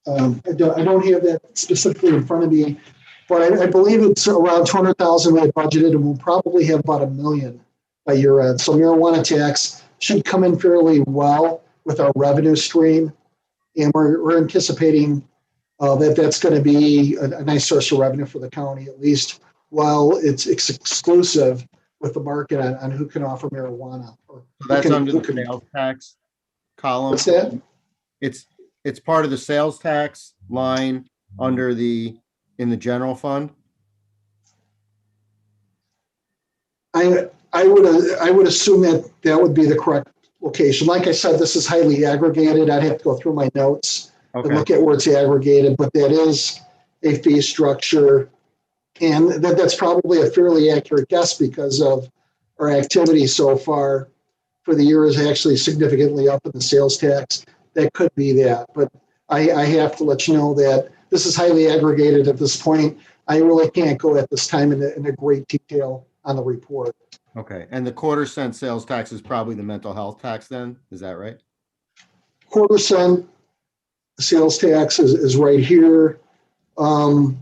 I don't have that specifically in front of me, but I believe it's around 200,000 we had budgeted, and we'll probably have about $1 million by year end. So marijuana tax should come in fairly well with our revenue stream, and we're anticipating that's going to be a nice source of revenue for the county, at least while it's exclusive with the market on who can offer marijuana. So that's under the sales tax column. What's that? It's part of the sales tax line under in the general fund. I would assume that would be the correct location. Like I said, this is highly aggregated. I'd have to go through my notes and look at where it's aggregated, but that is a fee structure. And that's probably a fairly accurate guess because of our activity so far for the year is actually significantly up in the sales tax. That could be that, but I have to let you know that this is highly aggregated at this point. I really can't go at this time in a great detail on the report. Okay, and the $0.25 sales tax is probably the mental health tax then, is that right? $0.25 sales tax is right here. Honestly,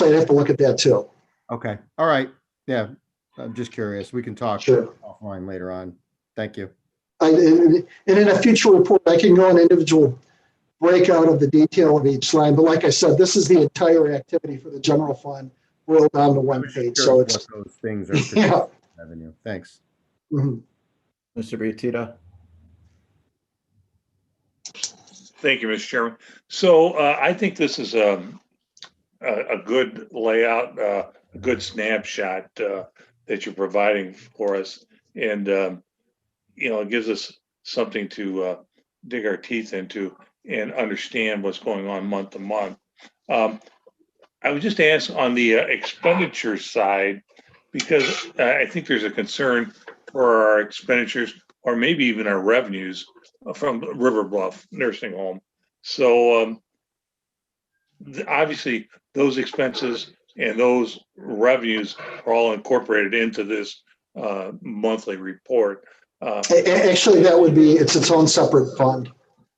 I'd have to look at that too. Okay, all right, yeah, I'm just curious. We can talk offline later on. Thank you. And in a future report, I can go an individual breakout of the detail of each line. But like I said, this is the entire activity for the general fund boiled down to one page. So it's those things are revenue. Thanks. Mr. Briatita. Thank you, Mr. Chairman. So I think this is a good layout, a good snapshot that you're providing for us. And, it gives us something to dig our teeth into and understand what's going on month to month. I would just ask on the expenditure side, because I think there's a concern for our expenditures or maybe even our revenues from River Bluff Nursing Home. So obviously those expenses and those revenues are all incorporated into this monthly report. Actually, that would be, it's its own separate fund.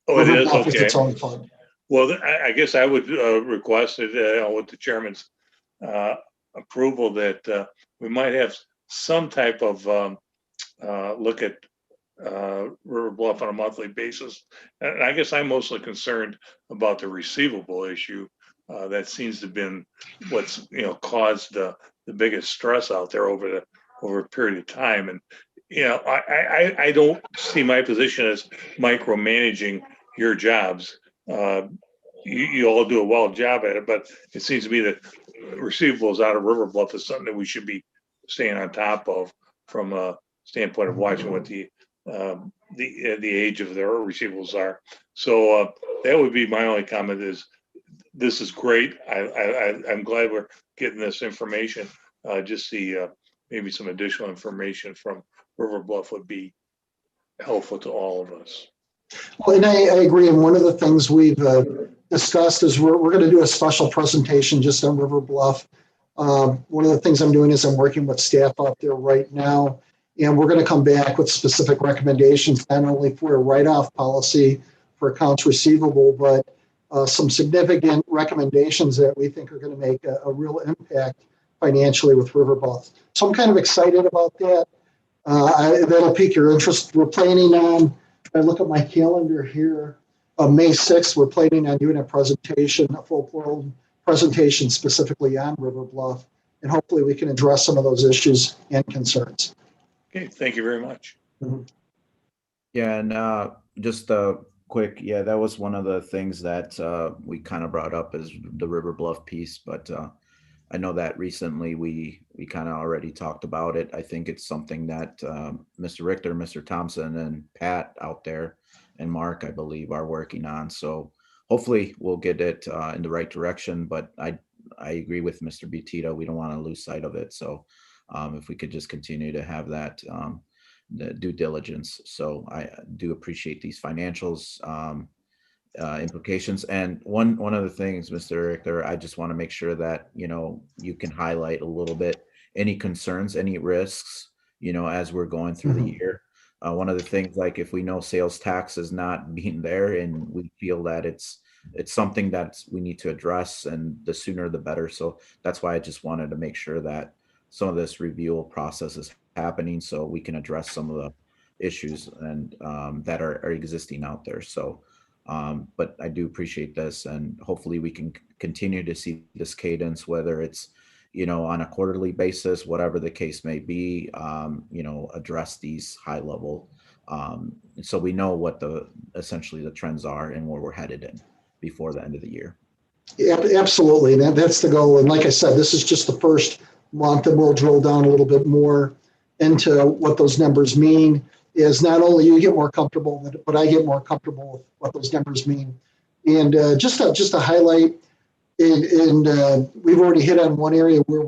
Oh, it is? It's Okay. its own fund. Well, I guess I would request it with the chairman's approval that we might have some type of look at River Bluff on a monthly basis. And I guess I'm mostly concerned about the receivable issue. That seems to have been what's caused the biggest stress out there over a period of time. And I don't see my position as micromanaging your jobs. You all do a well job at it, but it seems to me that receivables out of River Bluff is something that we should be staying on top of from a standpoint of watching what the age of their receivables are. So that would be my only comment. Is this is great. I'm glad we're getting this information. Just the maybe some additional information from River Bluff would be helpful to all of us. Well, and I agree. And one of the things we've discussed is we're going to do a special presentation just on River Bluff. One of the things I'm doing is I'm working with staff out there right now, and we're going to come back with specific recommendations, not only for a write-off policy for accounts receivable, but some significant recommendations that we think are going to make a real impact financially with River Bluff. So I'm kind of excited about that. That'll pique your interest. We're planning on, if I look at my calendar here, May 6th, we're planning on doing a presentation, a full-blown presentation specifically on River Bluff, and hopefully we can address some of those issues and concerns. Okay, thank you very much. Mhm. Yeah, and just quick, yeah, that was one of the things that we kind of brought up is the River Bluff piece, but I know that recently we kind of already talked about it. I think it's something that Mr. Richter, Mr. Thompson, and Pat out there, and Mark, I believe, are working on. So hopefully we'll get it in the right direction. But I agree with Mr. Butita. We don't want to lose sight of it. So if we could just continue to have that the due diligence. So I do appreciate these financials implications. And one of the things, Mr. Richter, I just want to make sure that you can highlight a little bit any concerns, any risks, as we're going through the year. One of the things, like if we know sales tax is not being there and we feel that it's something that we need to address, and the sooner the better. So that's why I just wanted to make sure that some of this review process is happening so we can address some of the issues and that are existing out there. So but I do appreciate this, and hopefully we can continue to see this cadence, whether it's on a quarterly basis, whatever the case may be, address these high level so we know what essentially the trends are and where we're headed in before the end of the year. Yeah, absolutely. That's the goal. And like I said, this is just the first month, and we'll drill down a little bit more into what those numbers mean. Is not only you get more comfortable with it, but I get more comfortable with what those numbers mean. And just to highlight, and we've already hit on one area where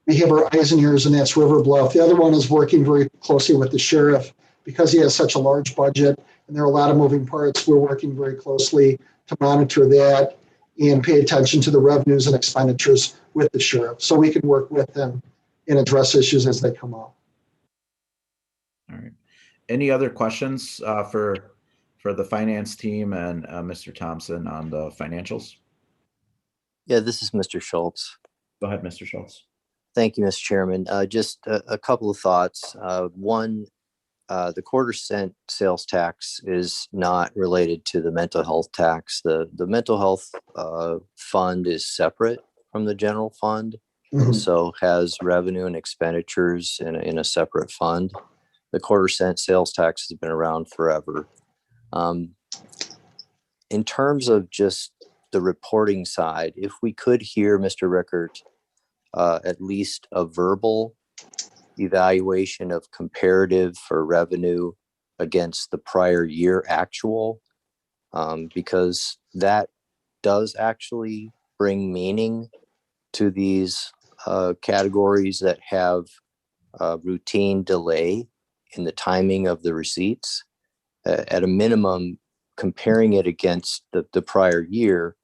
we have our eyes and ears, and that's River Bluff. The other one is working very closely with the sheriff because he has such a large budget and there are a lot of moving parts. We're working very closely to monitor that and pay attention to the revenues and expenditures with the sheriff so we can work with them and address issues as they come up. All right. Any other questions for the finance team and Mr. Thompson on the financials? Yeah, this is Mr. Schultz. Go ahead, Mr. Schultz. Thank you, Mr. Chairman. Just a couple of thoughts. One, the quarter-cent sales tax is not related to the mental health tax. The mental health fund is separate from the general fund, and so has revenue and expenditures in a separate fund. The quarter-cent sales tax has been around forever. in terms of just the reporting side, if we could hear, Mr. Rickert, at least a verbal evaluation of comparative for revenue against the prior year actual, because that does actually bring meaning to these categories that have routine delay in the timing of the receipts. At a minimum, comparing it against the prior year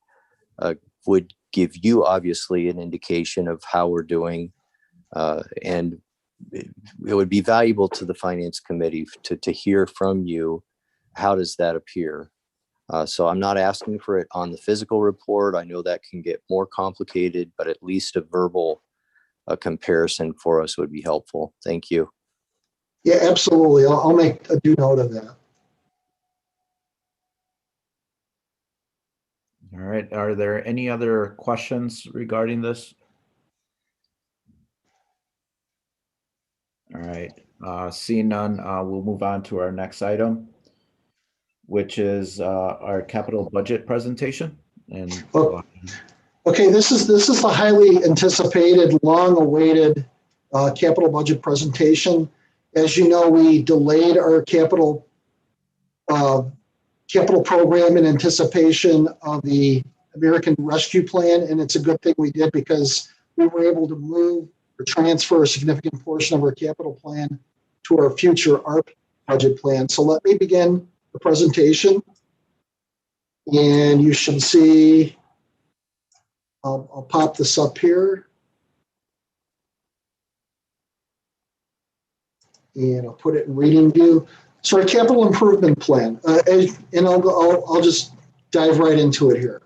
would give you obviously an indication of how we're doing, and it would be valuable to the finance committee to hear from you. How does that appear? So I'm not asking for it on the physical report. I know that can get more complicated, but at least a verbal comparison for us would be helpful. Thank you. Yeah, absolutely. I'll make a due note of that. All right. Are there any other questions regarding this? All right. Seeing none, we'll move on to our next item, which is our capital budget presentation. And okay, this is the highly anticipated, long-awaited capital budget presentation. As you know, we delayed our capital program in anticipation of the American Rescue Plan, and it's a good thing we did because we were able to move or transfer a significant portion of our capital plan to our future ARP budget plan. So let me begin the presentation, and you should see, I'll pop this up here, and I'll put it in reading view. So our capital improvement plan, and I'll just dive right into it here.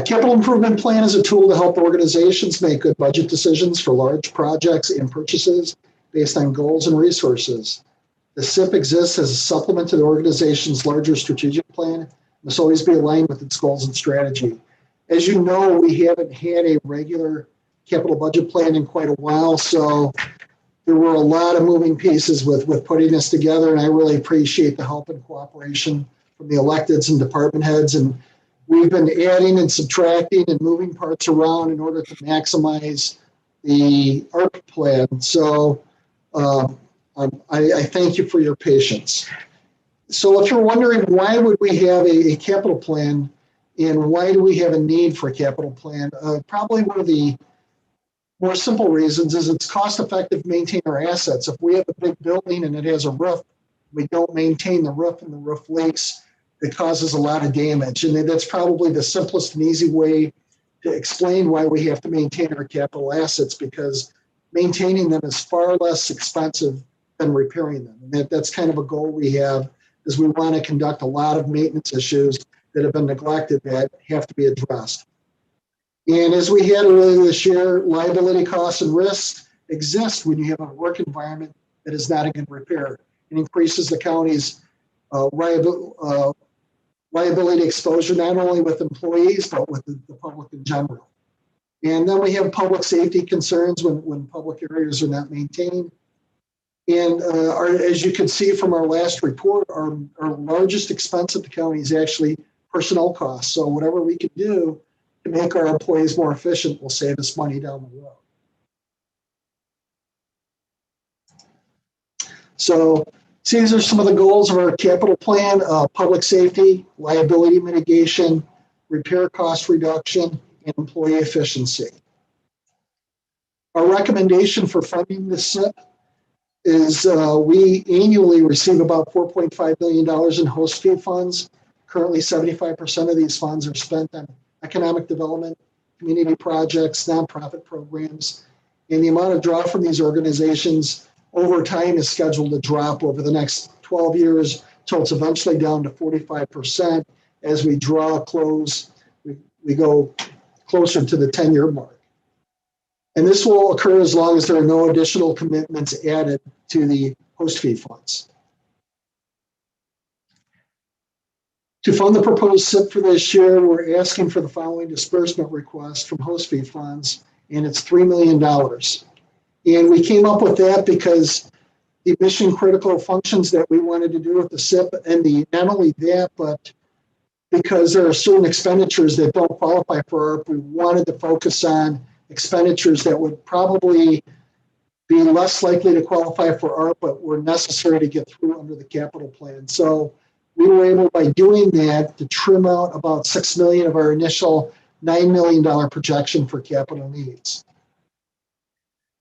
Capital improvement plan is a tool to help organizations make good budget decisions for large projects and purchases based on goals and resources. The SIP exists as a supplement to the organization's larger strategic plan and must always be aligned with its goals and strategy. As you know, we haven't had a regular capital budget plan in quite a while, so there were a lot of moving pieces with putting this together, and I really appreciate the help and cooperation from the electeds and department heads. And we've been adding and subtracting and moving parts around in order to maximize the ARP plan. So I thank you for your patience. So if you're wondering why would we have a capital plan and why do we have a need for a capital plan, probably one of the more simple reasons is it's cost effective to maintain our assets. If we have a big building and it has a roof, we don't maintain the roof and the roof leaks, it causes a lot of damage. And that's probably the simplest and easy way to explain why we have to maintain our capital assets, because maintaining them is far less expensive than repairing them. And that's kind of a goal we have, is we want to conduct a lot of maintenance issues that have been neglected that have to be addressed. And as we had earlier this year, liability costs and risks exist when you have a work environment that is not in good repair. It increases the county's liability exposure, not only with employees, but with the public in general. And then we have public safety concerns when public areas are not maintained. And as you can see from our last report, our largest expense at the county is actually personnel costs. So whatever we can do to make our employees more efficient will save us money down the road. So these are some of the goals of our capital plan: public safety, liability mitigation, repair cost reduction, and employee efficiency. Our recommendation for funding this SIP is we annually receive about $4.5 million in host fee funds. Currently, 75% of these funds are spent on economic development, community projects, nonprofit programs, and the amount of draw from these organizations over time is scheduled to drop over the next 12 years till it's eventually down to 45% as we draw close, we go closer to the 10-year mark. And this will occur as long as there are no additional commitments added to the host fee funds. To fund the proposed SIP for this year, we're asking for the following disbursement request from host fee funds, and it's $3 million. And we came up with that because the mission critical functions that we wanted to do with the SIP, and not only that, but because there are certain expenditures that don't qualify for ARP. We wanted to focus on expenditures that would probably be less likely to qualify for ARP, but were necessary to get through under the capital plan. So we were able, by doing that, to trim out about $6 million of our initial $9 million projection for capital needs.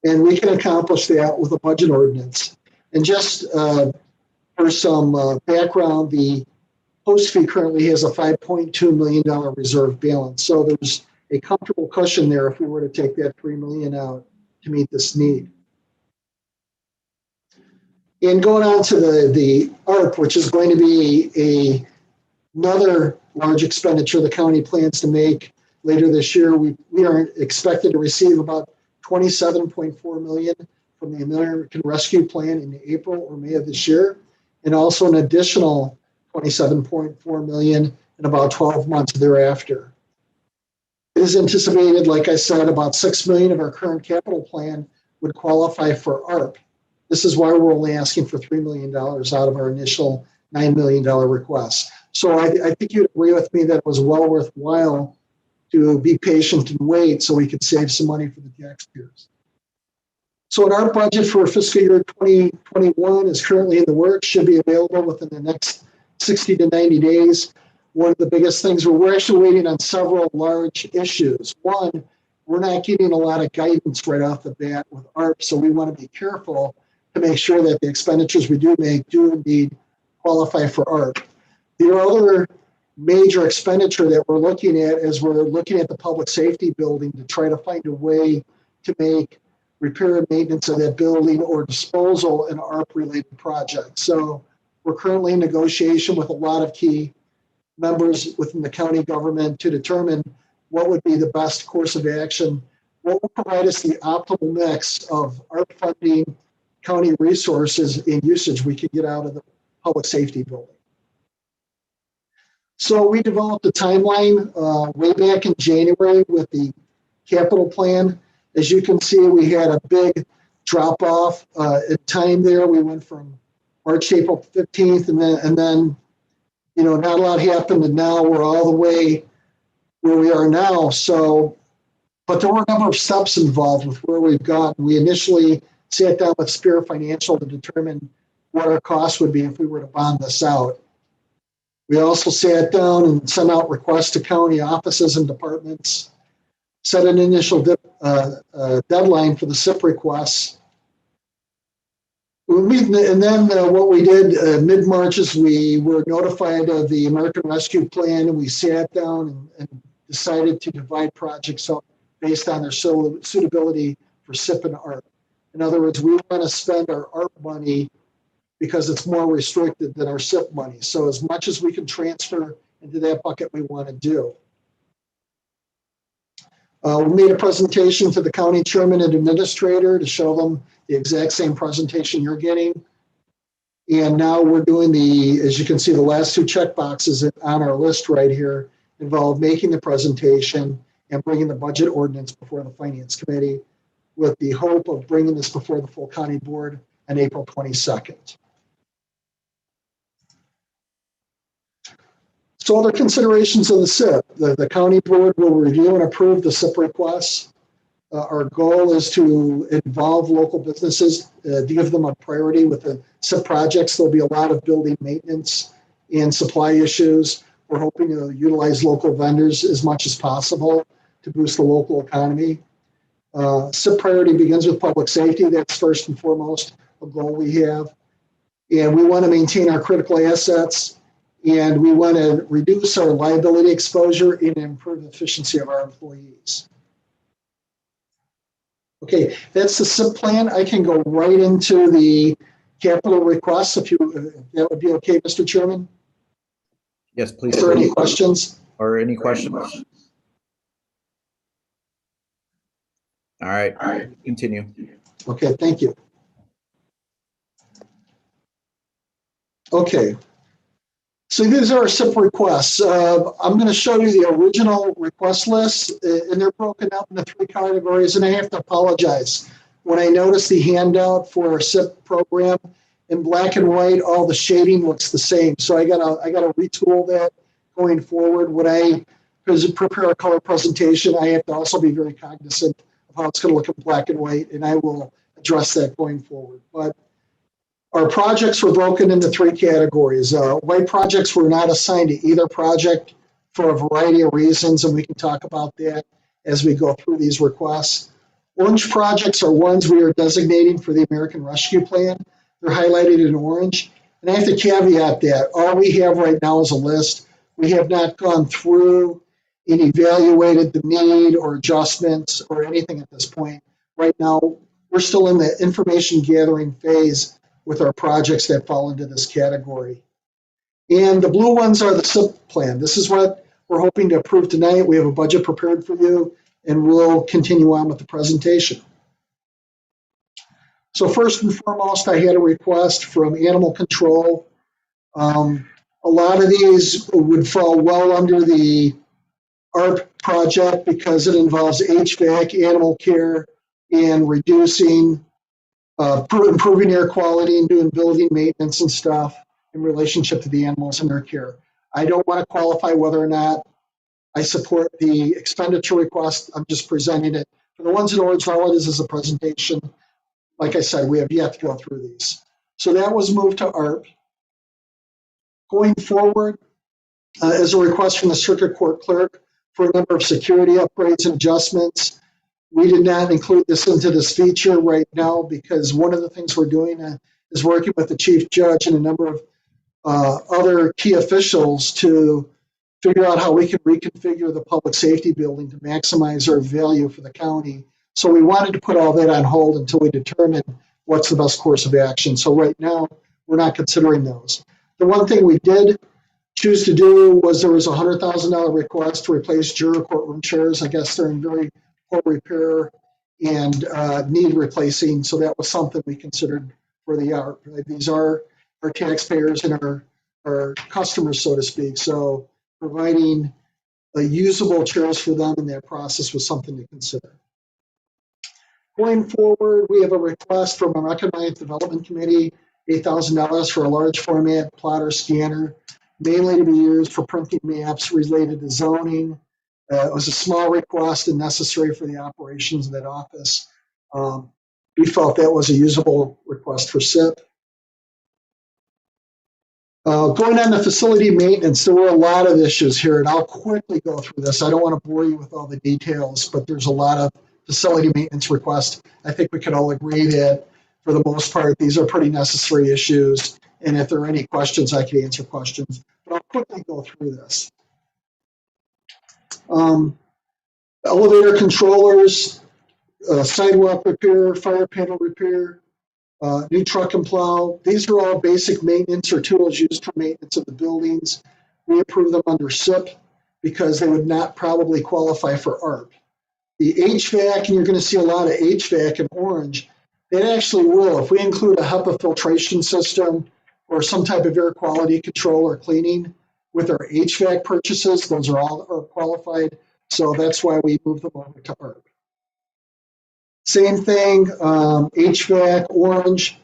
And we can accomplish that with a budget ordinance. And just for some background, the host fee currently has a $5.2 million reserve balance. So there's a comfortable cushion there if we were to take that $3 million out to meet this need. And going on to the ARP, which is going to be another large expenditure the county plans to make later this year. We are expected to receive about $27.4 million from the American Rescue Plan in April or May of this year, and also an additional $27.4 million in about 12 months thereafter. It is anticipated, like I said, about $6 million of our current capital plan would qualify for ARP. This is why we're only asking for $3 million out of our initial $9 million request. So I think you'd agree with me that it was well worthwhile to be patient and wait so we could save some money for the taxpayers. So our budget for fiscal year 2021 is currently in the works, should be available within the next 60 to 90 days. One of the biggest things, we're actually waiting on several large issues. One, we're not getting a lot of guidance right off the bat with ARP, so we want to be careful to make sure that the expenditures we do make do indeed qualify for ARP. The other major expenditure that we're looking at is we're looking at the public safety building to try to find a way to make repair and maintenance of that building or disposal an ARP-related project. So we're currently in negotiation with a lot of key members within the county government to determine what would be the best course of action, what will provide us the optimal mix of ARP funding, county resources, and usage we could get out of the public safety building. So we developed a timeline way back in January with the capital plan. As you can see, we had a big drop off in time there. We went from March, April 15th, and then, you know, not a lot happened, and now we're all the way where we are now. So, but there were a number of steps involved with where we've gotten. We initially sat down with Spirit Financial to determine what our costs would be if we were to bond this out. We also sat down and sent out requests to county offices and departments, set an initial deadline for the SIP requests. And then what we did mid-March is we were notified of the American Rescue Plan, and we sat down and decided to divide projects up based on their suitability for SIP and ARP. In other words, we want to spend our ARP money because it's more restricted than our SIP money. So as much as we can transfer into that bucket, we want to do. We made a presentation to the county chairman and administrator to show them the exact same presentation you're getting. And now we're doing as you can see, the last two check boxes on our list right here involve making the presentation and bringing the budget ordinance before the finance committee with the hope of bringing this before the full county board on April 22nd. So other considerations of the SIP, the county board will review and approve the SIP requests. Our goal is to involve local businesses, to give them a priority with the SIP projects. There'll be a lot of building maintenance and supply issues. We're hoping to utilize local vendors as much as possible to boost the local economy. SIP priority begins with public safety. That's first and foremost a goal we have. And we want to maintain our critical assets, and we want to reduce our liability exposure and improve the efficiency of our employees. Okay, that's the SIP plan. I can go right into the capital requests if that would be okay, Mr. Chairman. Yes, please. Is there any questions? Or any questions? All right, continue. Okay, thank you. Okay. So these are our SIP requests. I'm going to show you the original request list, and they're broken up into 3 categories. And I have to apologize. When I noticed the handout for our SIP program in black and white, all the shading looks the same. So I got to retool that, going forward. When I prepare a color presentation, I have to also be very cognizant of how it's going to look in black and white, and I will address that going forward. But our projects were broken into three categories. White projects were not assigned to either project for a variety of reasons, and we can talk about that as we go through these requests. Orange projects are ones we are designating for the American Rescue Plan. They're highlighted in orange. And I have to caveat that all we have right now is a list. We have not gone through and evaluated the need or adjustments or anything at this point. Right now, we're still in the information gathering phase with our projects that fall into this category. And the blue ones are the SIP plan. This is what we're hoping to approve tonight. We have a budget prepared for you, and we'll continue on with the presentation. So first and foremost, I had a request from Animal Control. A lot of these would fall well under the ARP project because it involves HVAC, animal care, and reducing, improving air quality and doing building maintenance and stuff in relationship to the animals and their care. I don't want to qualify whether or not I support the expenditure request. I'm just presenting it. For the ones in orange, all it is a presentation. Like I said, we have yet to go through these. So that was moved to ARP. Going forward, is a request from the circuit court clerk for a number of security upgrades and adjustments. We did not include this into this feature right now because one of the things we're doing is working with the chief judge and a number of other key officials to figure out how we can reconfigure the public safety building to maximize our value for the county. So we wanted to put all that on hold until we determine what's the best course of action. So right now, we're not considering those. The one thing we did choose to do was there was a $100,000 request to replace juror courtroom chairs. I guess they're in very poor repair and need replacing. So that was something we considered for the ARP. These are our taxpayers and our customers, so to speak. So providing usable chairs for them in that process was something to consider. Going forward, we have a request from our Economic Development Committee, $8,000 for a large format plotter scanner, mainly to be used for printing maps related to zoning. It was a small request and necessary for the operations of that office. We felt that was a usable request for SIP. Going on to facility maintenance, there were a lot of issues here, and I'll quickly go through this. I don't want to bore you with all the details, but there's a lot of facility maintenance requests. I think we can all agree that, for the most part, these are pretty necessary issues, and if there are any questions, I can answer questions. But I'll quickly go through this. Elevator controllers, sidewalk repair, fire panel repair, new truck and plow. These are all basic maintenance or tools used for maintenance of the buildings. We approve them under SIP because they would not probably qualify for ARP. The HVAC, and you're going to see a lot of HVAC in orange, it actually will. If we include a HEPA filtration system or some type of air quality control or cleaning with our HVAC purchases, those are all qualified. So that's why we move them over to ARP. Same thing, HVAC, orange.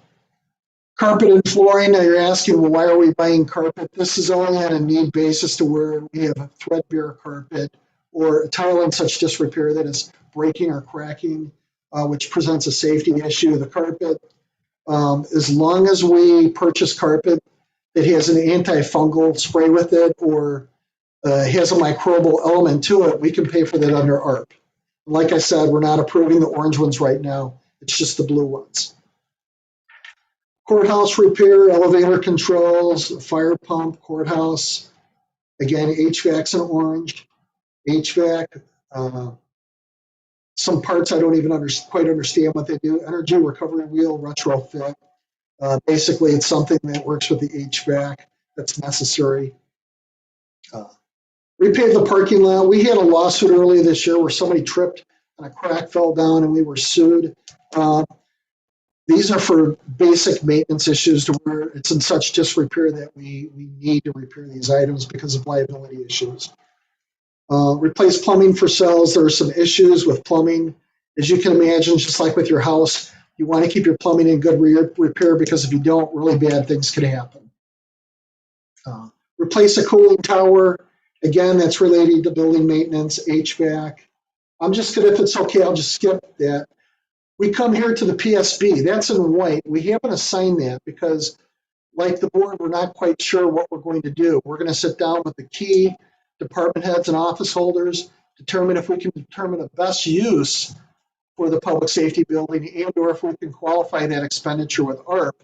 Carpet and flooring, now you're asking, well, why are we buying carpet? This is only on a need basis to where we have a threadbare carpet or a tile in such disrepair that it's breaking or cracking, which presents a safety issue. The carpet, as long as we purchase carpet that has an antifungal spray with it or has a microbial element to it, we can pay for that under ARP. Like I said, we're not approving the orange ones right now. It's just the blue ones. Courthouse repair, elevator controls, fire pump, courthouse. Again, HVAC's in orange. HVAC, some parts I don't even quite understand what they do. Energy recovery wheel, retrofit. Basically, it's something that works with the HVAC that's necessary. Repave the parking lot. We had a lawsuit earlier this year where somebody tripped and a crack fell down and we were sued. These are for basic maintenance issues to where it's in such disrepair that we need to repair these items because of liability issues. Replace plumbing for cells. There are some issues with plumbing. As you can imagine, just like with your house, you want to keep your plumbing in good repair because if you don't, really bad things can happen. Replace a cooling tower. Again, that's related to building maintenance, HVAC. I'm just gonna, if it's okay, I'll just skip that. We come here to the PSB, that's in white. We haven't assigned that because like the board, we're not quite sure what we're going to do. We're gonna sit down with the key department heads and office holders, determine if we can determine a best use for the public safety building and or if we can qualify that expenditure with ARP.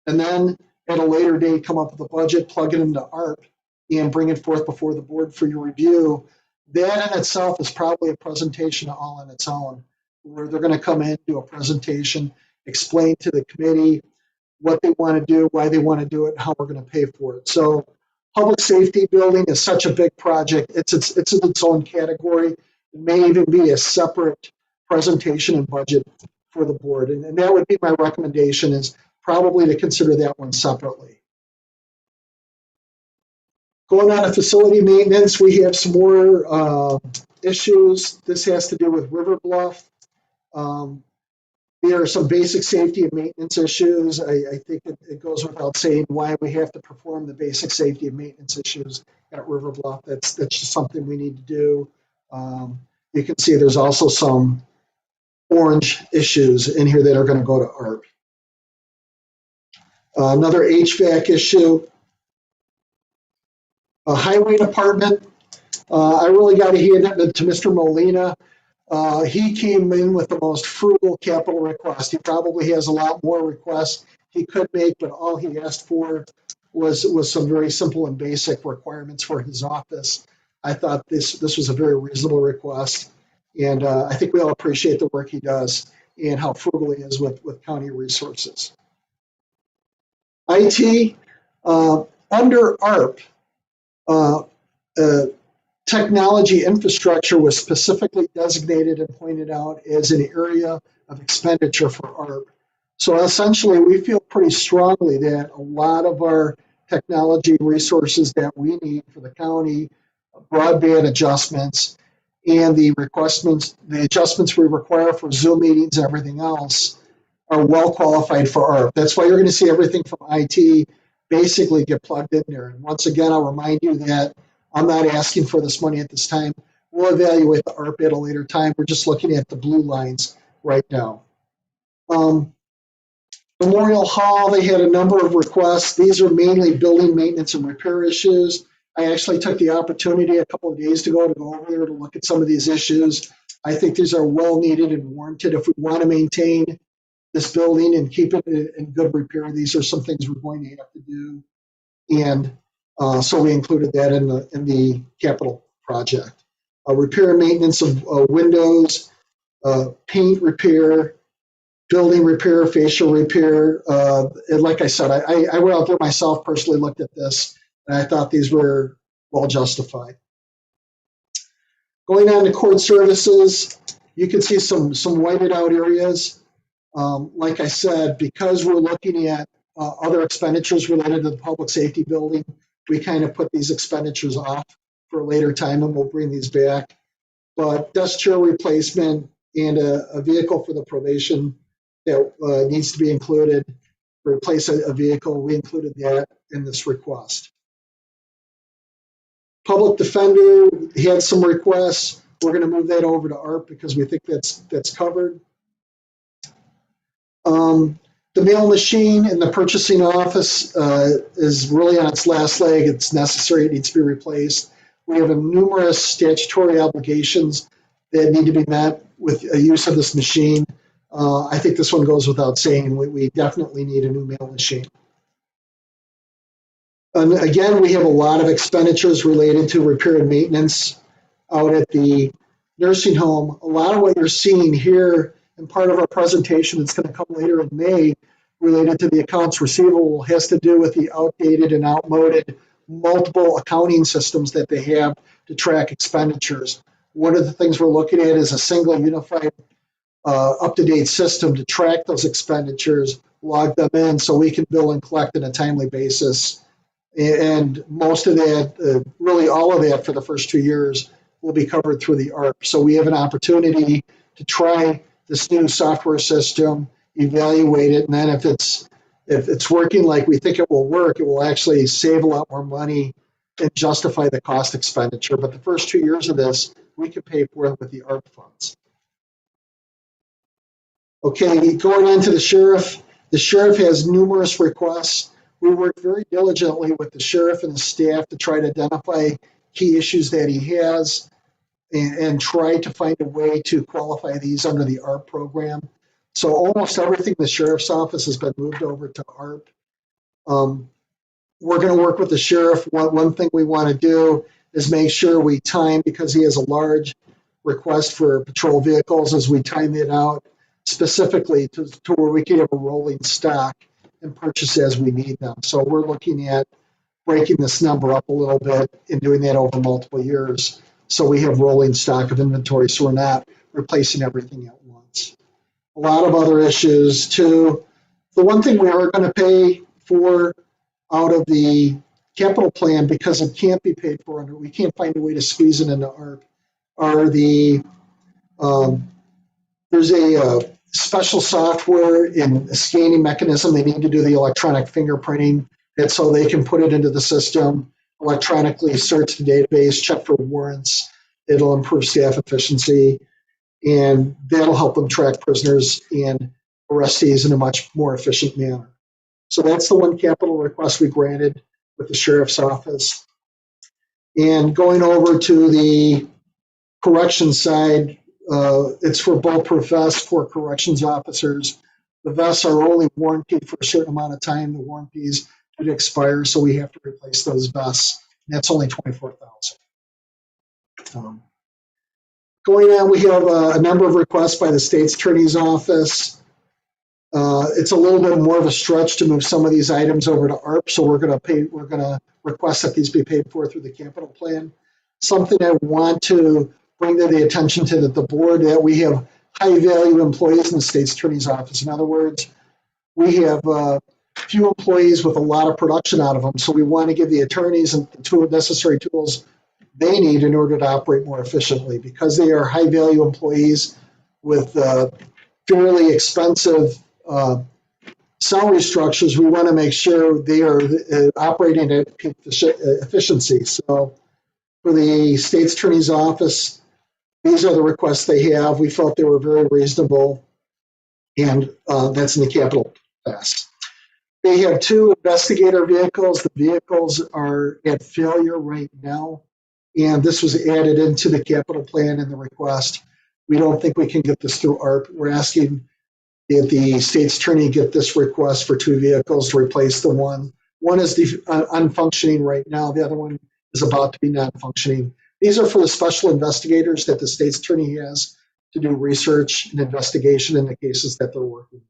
And then at a later date, come up with a budget, plug it into ARP and bring it forth before the board for your review. That in itself is probably a presentation all on its own, where they're gonna come in, do a presentation, explain to the committee what they wanna do, why they wanna do it, and how we're gonna pay for it. So public safety building is such a big project. It's in its own category. It may even be a separate presentation and budget for the board. And that would be my recommendation, is probably to consider that one separately. Going on to facility maintenance, we have some more issues. This has to do with River Bluff. There are some basic safety and maintenance issues. I think it goes without saying why we have to perform the basic safety and maintenance issues at River Bluff. That's just something we need to do. You can see there's also some orange issues in here that are going to go to ARP. Another HVAC issue. A highway department. I really got to hand it to Mr. Molina. He came in with the most frugal capital request. He probably has a lot more requests he could make, but all he asked for was some very simple and basic requirements for his office. I thought this was a very reasonable request, and I think we all appreciate the work he does and how frugal he is with county resources. IT, under ARP, technology infrastructure was specifically designated and pointed out as an area of expenditure for ARP. So essentially, we feel pretty strongly that a lot of our technology resources that we need for the county, broadband adjustments, and the adjustments we require for Zoom meetings and everything else are well qualified for ARP. That's why you're going to see everything from IT basically get plugged in there. And once again, I'll remind you that I'm not asking for this money at this time. We'll evaluate the ARP at a later time. We're just looking at the blue lines right now. Memorial Hall, they had a number of requests. These are mainly building maintenance and repair issues. I actually took the opportunity a couple of days ago to go over there to look at some of these issues. I think these are well needed and warranted. If we want to maintain this building and keep it in good repair, these are some things we're going to have to do. And so we included that in the capital project. Repair and maintenance of windows, paint repair, building repair, facial repair. And like I said, I went out there myself, personally looked at this, and I thought these were well justified. Going on to court services, you can see some whited out areas. Like I said, because we're looking at other expenditures related to the public safety building, we kind of put these expenditures off for a later time, and we'll bring these back. But desk chair replacement and a vehicle for the probation that needs to be included, replace a vehicle, we included that in this request. Public defender, he had some requests. We're going to move that over to ARP because we think that's covered. The mail machine in the purchasing office is really on its last leg. It's necessary. It needs to be replaced. We have numerous statutory obligations that need to be met with a use of this machine. I think this one goes without saying. We definitely need a new mail machine. And again, we have a lot of expenditures related to repair and maintenance out at the nursing home. A lot of what you're seeing here and part of our presentation that's going to come later in May related to the accounts receivable has to do with the outdated and outmoded multiple accounting systems that they have to track expenditures. One of the things we're looking at is a single unified up-to-date system to track those expenditures, log them in so we can bill and collect on a timely basis. And most of that, really all of that for the first 2 years will be covered through the ARP. So we have an opportunity to try this new software system, evaluate it, and then if it's working like we think it will work, it will actually save a lot more money and justify the cost expenditure. But the first 2 years of this, we can pay for it with the ARP funds. Okay, going on to the sheriff. The sheriff has numerous requests. We work very diligently with the sheriff and the staff to try to identify key issues that he has and try to find a way to qualify these under the ARP program. So almost everything in the sheriff's office has been moved over to ARP. We're going to work with the sheriff. One thing we want to do is make sure we time, because he has a large request for patrol vehicles, as we time it out specifically to where we can have a rolling stock and purchase as we need them. So we're looking at breaking this number up a little bit and doing that over multiple years, so we have rolling stock of inventory, so we're not replacing everything at once. A lot of other issues too. The one thing we are going to pay for out of the capital plan, because it can't be paid for under, we can't find a way to squeeze it into ARP, are the, there's a special software and a scanning mechanism. They need to do the electronic fingerprinting, and so they can put it into the system, electronically search the database, check for warrants. It'll improve staff efficiency, and that'll help them track prisoners and arrestees in a much more efficient manner. So that's the one capital request we granted with the sheriff's office. And going over to the corrections side, it's for bulletproof vests for corrections officers. The vests are only warranted for a certain amount of time. The warranties would expire, so we have to replace those vests. And that's only $24,000. Going on, we have a number of requests by the state's attorney's office. It's a little bit more of a stretch to move some of these items over to ARP, so we're going to request that these be paid for through the capital plan. Something I want to bring to the attention to the board, that we have high value employees in the state's attorney's office. In other words, we have few employees with a lot of production out of them, so we want to give the attorneys and the necessary tools they need in order to operate more efficiently. Because they are high value employees with fairly expensive salary structures, we want to make sure they are operating at peak efficiency. So for the state's attorney's office, these are the requests they have. We felt they were very reasonable, and that's in the capital class. They have 2 investigator vehicles. The vehicles are at failure right now, and this was added into the capital plan in the request. We don't think we can get this through ARP. We're asking that the state's attorney get this request for 2 vehicles to replace the one. One is unfunctioning right now. The other one is about to be non-functioning. These are for the special investigators that the state's attorney has to do research and investigation in the cases that they're working.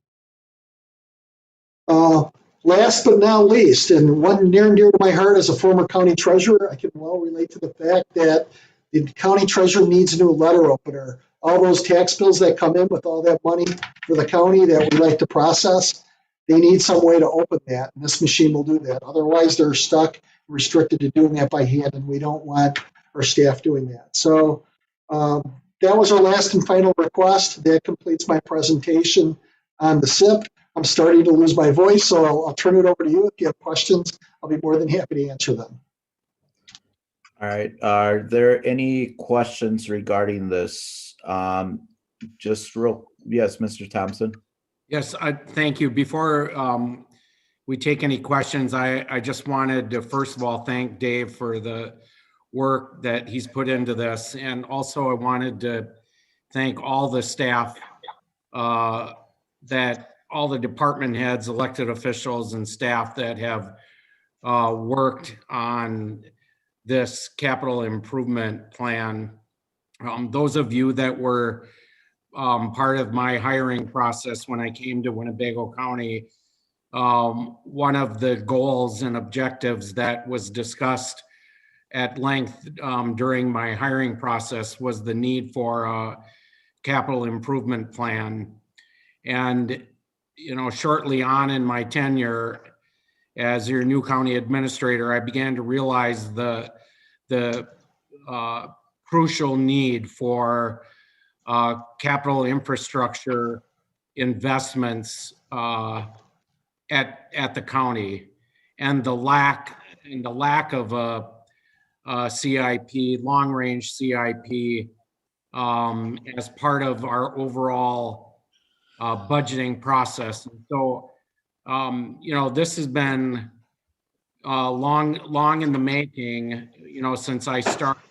Last but not least, and one near and dear to my heart as a former county treasurer, I can well relate to the fact that the county treasurer needs a new letter opener. All those tax bills that come in with all that money for the county that we like to process, they need some way to open that, and this machine will do that. Otherwise, they're stuck, restricted to doing that by hand, and we don't want our staff doing that. So that was our last and final request. That completes my presentation on the SIP. I'm starting to lose my voice, so I'll turn it over to you. If you have questions, I'll be more than happy to answer them. All right. Are there any questions regarding this? Yes, Mr. Thompson. Yes, thank you. Before we take any questions, I just wanted to first of all thank Dave for the work that he's put into this, and also I wanted to thank all the staff, that all the department heads, elected officials, and staff that have worked on this capital improvement plan. Those of you that were part of my hiring process when I came to Winnebago County, one of the goals and objectives that was discussed at length during my hiring process was the need for a capital improvement plan. And, you know, shortly on in my tenure as your new county administrator, I began to realize the crucial need for capital infrastructure investments at the county, and the lack of a CIP, long-range CIP, as part of our overall budgeting process. And so, this has been long in the making, since I started.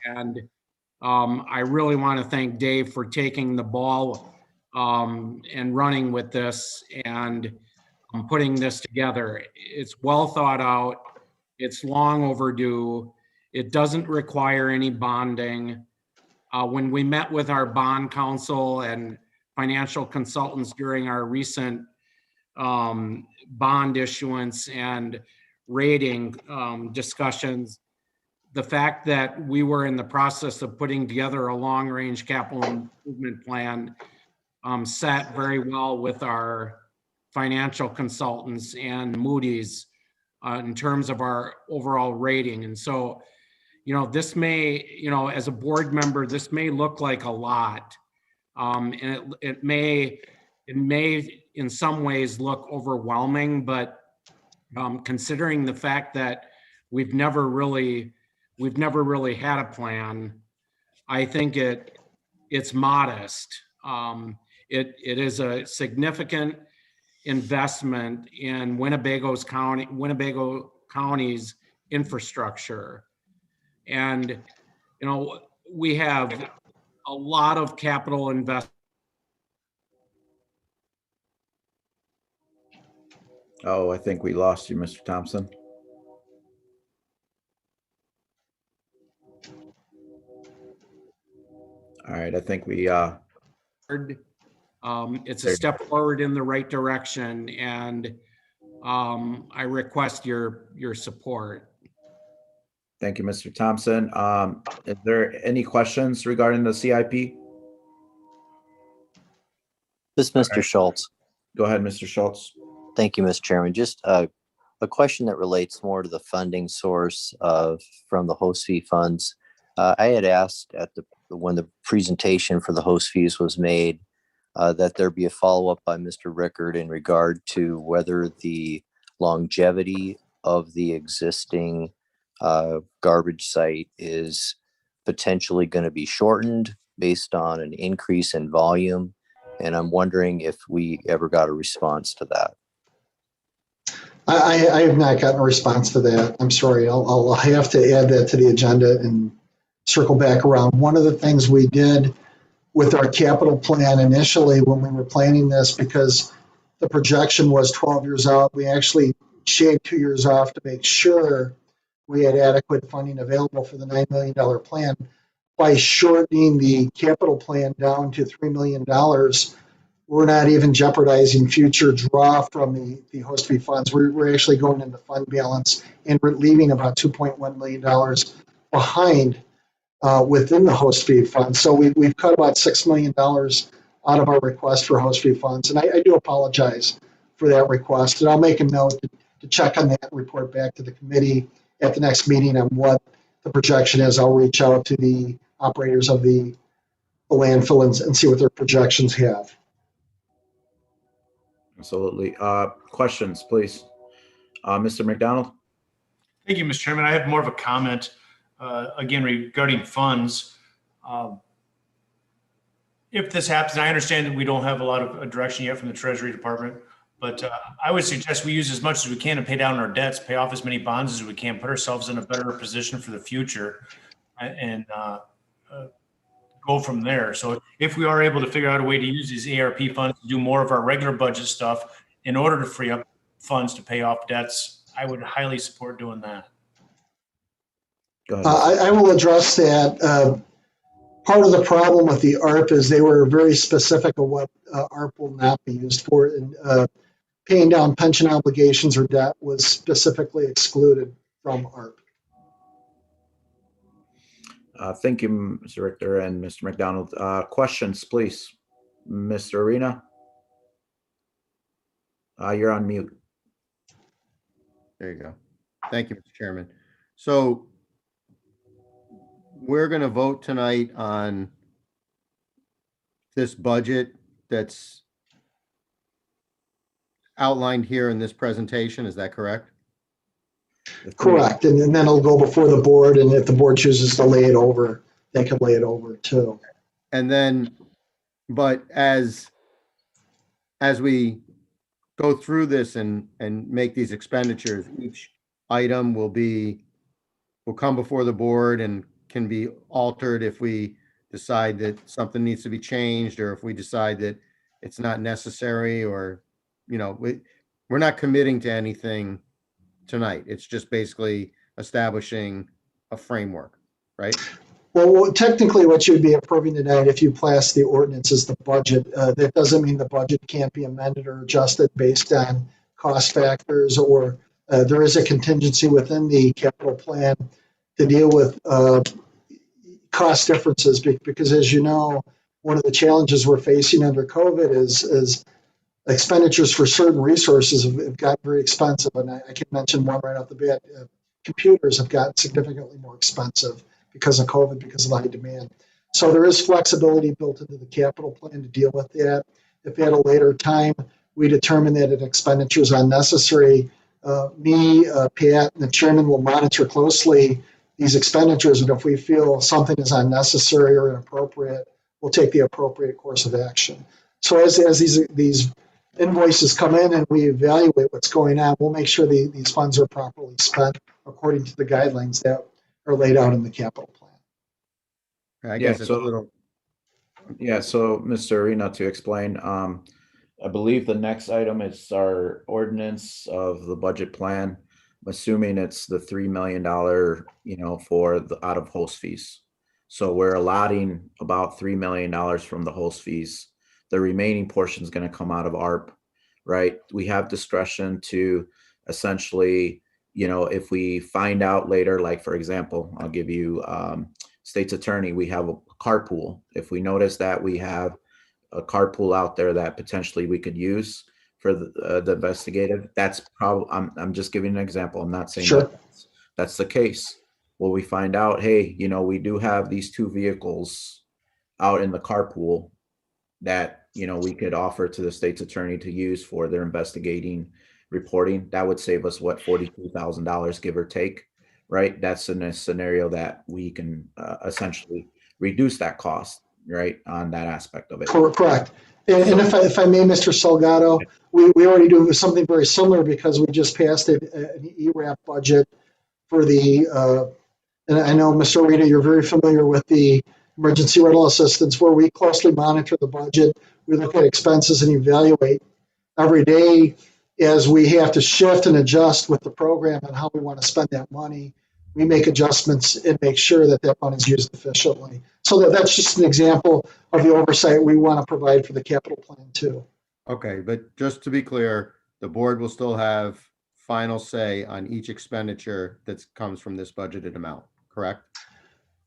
And I really want to thank Dave for taking the ball and running with this and putting this together. It's well thought out. It's long overdue. It doesn't require any bonding. When we met with our bond counsel and financial consultants during our recent bond issuance and rating discussions, the fact that we were in the process of putting together a long-range capital improvement plan sat very well with our financial consultants and Moody's in terms of our overall rating. And so, this may, as a board member, this may look like a lot. And it may in some ways look overwhelming, but considering the fact that we've never really had a plan, I think it's modest. It is a significant investment in Winnebago County's infrastructure. And, we have a lot of capital investment. Oh, I think we lost you, Mr. Thompson. All right, I think we it's a step forward in the right direction, and I request your support. Thank you, Mr. Thompson. Is there any questions regarding the CIP? This is Mr. Schultz. Go ahead, Mr. Schultz. Thank you, Mr. Chairman. Just a question that relates more to the funding source from the host fee funds. I had asked when the presentation for the host fees was made that there be a follow-up by Mr. Rickard in regard to whether the longevity of the existing garbage site is potentially going to be shortened based on an increase in volume. And I'm wondering if we ever got a response to that. I have not gotten a response to that. I'm sorry. I'll have to add that to the agenda and circle back around. One of the things we did with our capital plan initially when we were planning this, because the projection was 12 years out, we actually shaved 2 years off to make sure we had adequate funding available for the $9 million plan. By shortening the capital plan down to $3 million, we're not even jeopardizing future draw from the host fee funds. We're actually going into fund balance, and we're leaving about $2.1 million behind within the host fee fund. So we've cut about $6 million out of our request for host fee funds. And I do apologize for that request. And I'll make a note to check on that and report back to the committee at the next meeting on what the projection is. I'll reach out to the operators of the landfill and see what their projections have. Absolutely. Questions, please. Mr. McDonald? Thank you, Mr. Chairman. I have more of a comment, again, regarding funds. If this happens, I understand that we don't have a lot of direction yet from the Treasury Department, but I would suggest we use as much as we can to pay down our debts, pay off as many bonds as we can, put ourselves in a better position for the future, and go from there. So if we are able to figure out a way to use these ARP funds to do more of our regular budget stuff in order to free up funds to pay off debts, I would highly support doing that. Go ahead. I will address that. Part of the problem with the ARP is they were very specific of what ARP will not be used for. And paying down pension obligations or debt was specifically excluded from ARP. Thank you, Mr. Richter and Mr. McDonald. Questions, please. Mr. Arena? You're on mute. There you go. Thank you, Mr. Chairman. So we're going to vote tonight on this budget that's outlined here in this presentation. Is that correct? The three. Correct. And then it'll go before the board, and if the board chooses to lay it over, they can lay it over too. And then, but as we go through this and make these expenditures, each item will come before the board and can be altered if we decide that something needs to be changed, or if we decide that it's not necessary, or, we're not committing to anything tonight. It's just basically establishing a framework, right? Well, technically, what you'd be approving tonight, if you pass the ordinance, is the budget. That doesn't mean the budget can't be amended or adjusted based on cost factors, or there is a contingency within the capital plan to deal with cost differences, because as you know, one of the challenges we're facing under COVID is expenditures for certain resources have gotten very expensive. And I can mention one right off the bat. Computers have gotten significantly more expensive because of COVID, because of the high demand. So there is flexibility built into the capital plan to deal with that. If at a later time we determine that an expenditure is unnecessary, me, Pat, and the chairman will monitor closely these expenditures, and if we feel something is unnecessary or inappropriate, we'll take the appropriate course of action. So as these invoices come in and we evaluate what's going on, we'll make sure these funds are properly spent according to the guidelines that are laid out in the capital plan. I guess it's a little. Yeah, so Mr. Arena, to explain, I believe the next item is our ordinance of the budget plan. I'm assuming it's the $3 million, for the out of host fees. So we're allotting about $3 million from the host fees. The remaining portion is going to come out of ARP, right? We have discretion to essentially, if we find out later, like for example, I'll give you state's attorney, we have a carpool. If we notice that we have a carpool out there that potentially we could use for the investigative, that's probably, I'm just giving an example. I'm not saying Sure. that's the case. Well, we find out, hey, we do have these 2 vehicles out in the carpool that, we could offer to the state's attorney to use for their investigating reporting. That would save us what, $42,000, give or take, right? That's in a scenario that we can essentially reduce that cost, right, on that aspect of it. Correct. And if I may, Mr. Salgado, we already do something very similar, because we just passed an ERAP budget for the, and I know, Mr. Arena, you're very familiar with the emergency rental assistance, where we closely monitor the budget. We look at expenses and evaluate every day as we have to shift and adjust with the program and how we want to spend that money. We make adjustments and make sure that money is used efficiently. So that's just an example of the oversight we want to provide for the capital plan too. Okay, but just to be clear, the board will still have final say on each expenditure that comes from this budgeted amount, correct?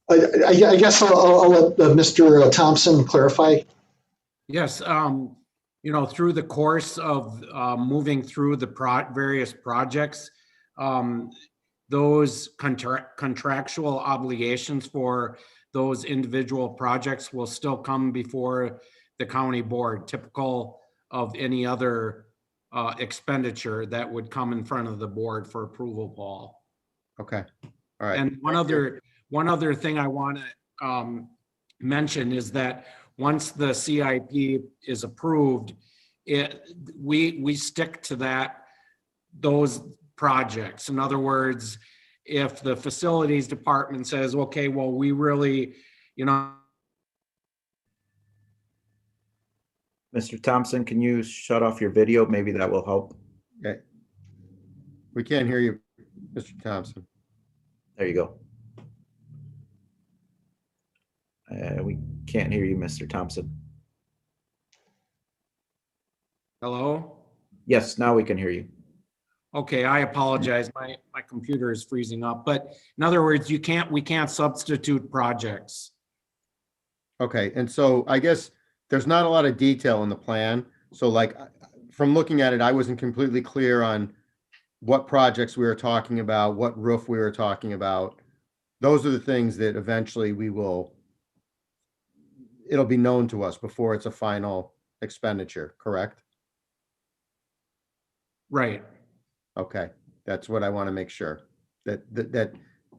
I guess I'll let Mr. Thompson clarify. Yes, through the course of moving through the various projects, those contractual obligations for those individual projects will still come before the county board, typical of any other expenditure that would come in front of the board for approval, Paul. Okay, all right. And one other thing I want to mention is that once the CIP is approved, we stick to those projects. In other words, if the facilities department says, okay, well, we really, Mr. Thompson, can you shut off your video? Maybe that will help. Okay. We can't hear you, Mr. Thompson. There you go. We can't hear you, Mr. Thompson. Hello? Yes, now we can hear you. Okay, I apologize. My computer is freezing up. But in other words, we can't substitute projects. Okay, and so I guess there's not a lot of detail in the plan. So like from looking at it, I wasn't completely clear on what projects we were talking about, what roof we were talking about. Those are the things that eventually it'll be known to us before it's a final expenditure, correct? Right. Okay. That's what I want to make sure, that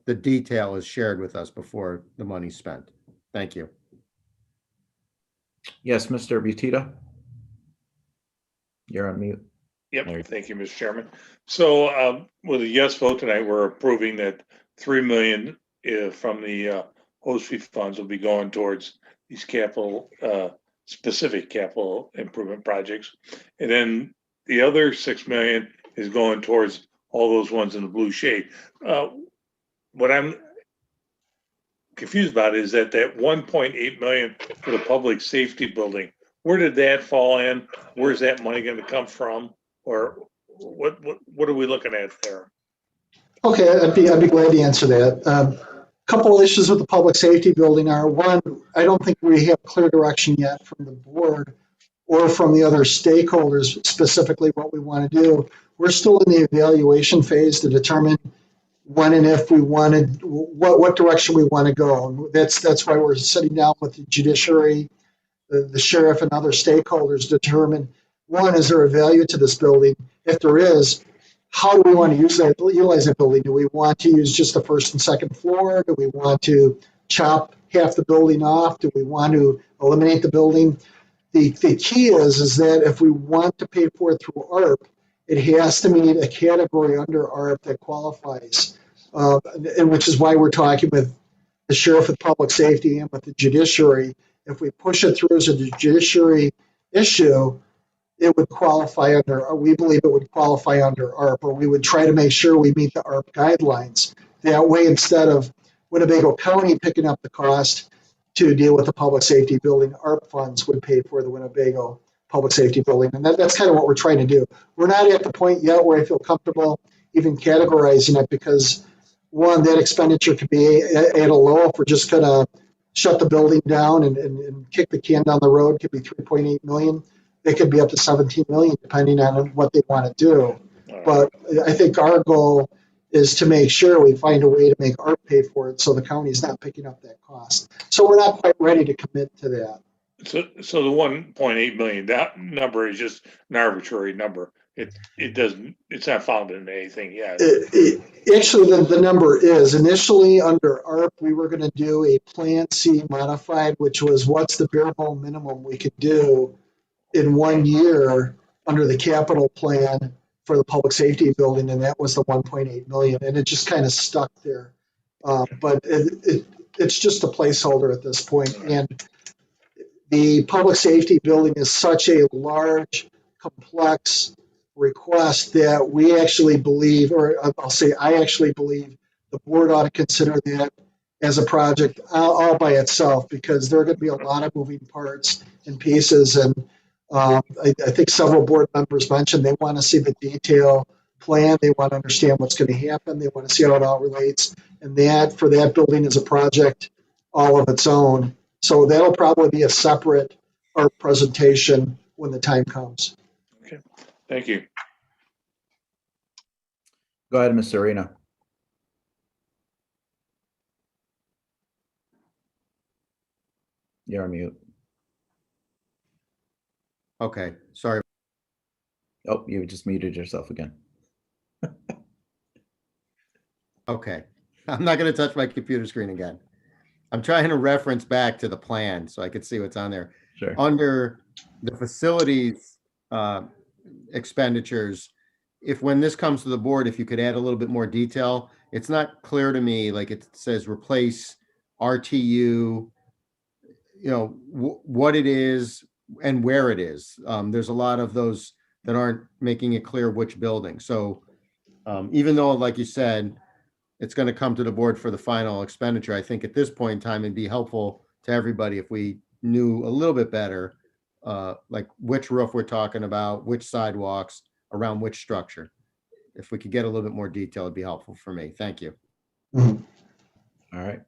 the detail is shared with us before the money's spent. Thank you. Yes, Mr. Butita? You're on mute. Yep, thank you, Mr. Chairman. So with a yes vote tonight, we're approving that 3 million from the host fee funds will be going towards these capital, specific capital improvement projects. And then the other 6 million is going towards all those ones in the blue shade. What I'm confused about is that 1.8 million for the public safety building, where did that fall in? Where's that money going to come from? Or what are we looking at there? Okay, I'd be glad to answer that. Couple of issues with the public safety building are, one, I don't think we have clear direction yet from the board or from the other stakeholders specifically what we want to do. We're still in the evaluation phase to determine when and if we wanted, what direction we want to go. And that's why we're sitting down with the judiciary, the sheriff, and other stakeholders to determine, one, is there a value to this building? If there is, how do we want to utilize that building? Do we want to use just the first and second floor? Do we want to chop half the building off? Do we want to eliminate the building? The key is that if we want to pay for it through ARP, it has to meet a category under ARP that qualifies, and which is why we're talking with the sheriff with public safety and with the judiciary. If we push it through as a judiciary issue, it would qualify under, we believe it would qualify under ARP, or we would try to make sure we meet the ARP guidelines. That way, instead of Winnebago County picking up the cost to deal with the public safety building, ARP funds would pay for the Winnebago public safety building. And that's kind of what we're trying to do. We're not at the point yet where I feel comfortable even categorizing it because, one, that expenditure could be at a low. If we're just going to shut the building down and kick the can down the road, could be 3.8 million. It could be up to 17 million, depending on what they want to do. But I think our goal is to make sure we find a way to make ARP pay for it so the county is not picking up that cost. So we're not quite ready to commit to that. So the 1.8 million, that number is just an arbitrary number. It's not found in anything yet. Actually, the number is initially under ARP, we were going to do a Plan C modified, which was what's the bare bone minimum we could do in 1 year under the capital plan for the public safety building, and that was the 1.8 million, and it just kind of stuck there. But it's just a placeholder at this point. And the public safety building is such a large, complex request that we actually believe, or I'll say I actually believe, the board ought to consider that as a project all by itself, because there are going to be a lot of moving parts and pieces. And I think several board members mentioned they want to see the detail plan. They want to understand what's going to happen. They want to see how it all relates. And that, for that building, is a project all of its own. So that'll probably be a separate ARP presentation when the time comes. Okay, thank you. Go ahead, Ms. Arena. You're on mute. Okay, sorry. Oh, you just muted yourself again. Okay, I'm not going to touch my computer screen again. I'm trying to reference back to the plan so I could see what's on there. Sure. Under the facilities expenditures, if when this comes to the board, if you could add a little bit more detail, it's not clear to me, like it says replace RTU, you know, what it is and where it is. There's a lot of those that aren't making it clear which building. So even though, like you said, it's going to come to the board for the final expenditure, I think at this point in time, it'd be helpful to everybody if we knew a little bit better, like which roof we're talking about, which sidewalks, around which structure. If we could get a little bit more detail, it'd be helpful for me. Thank you. Mm-hmm. All right.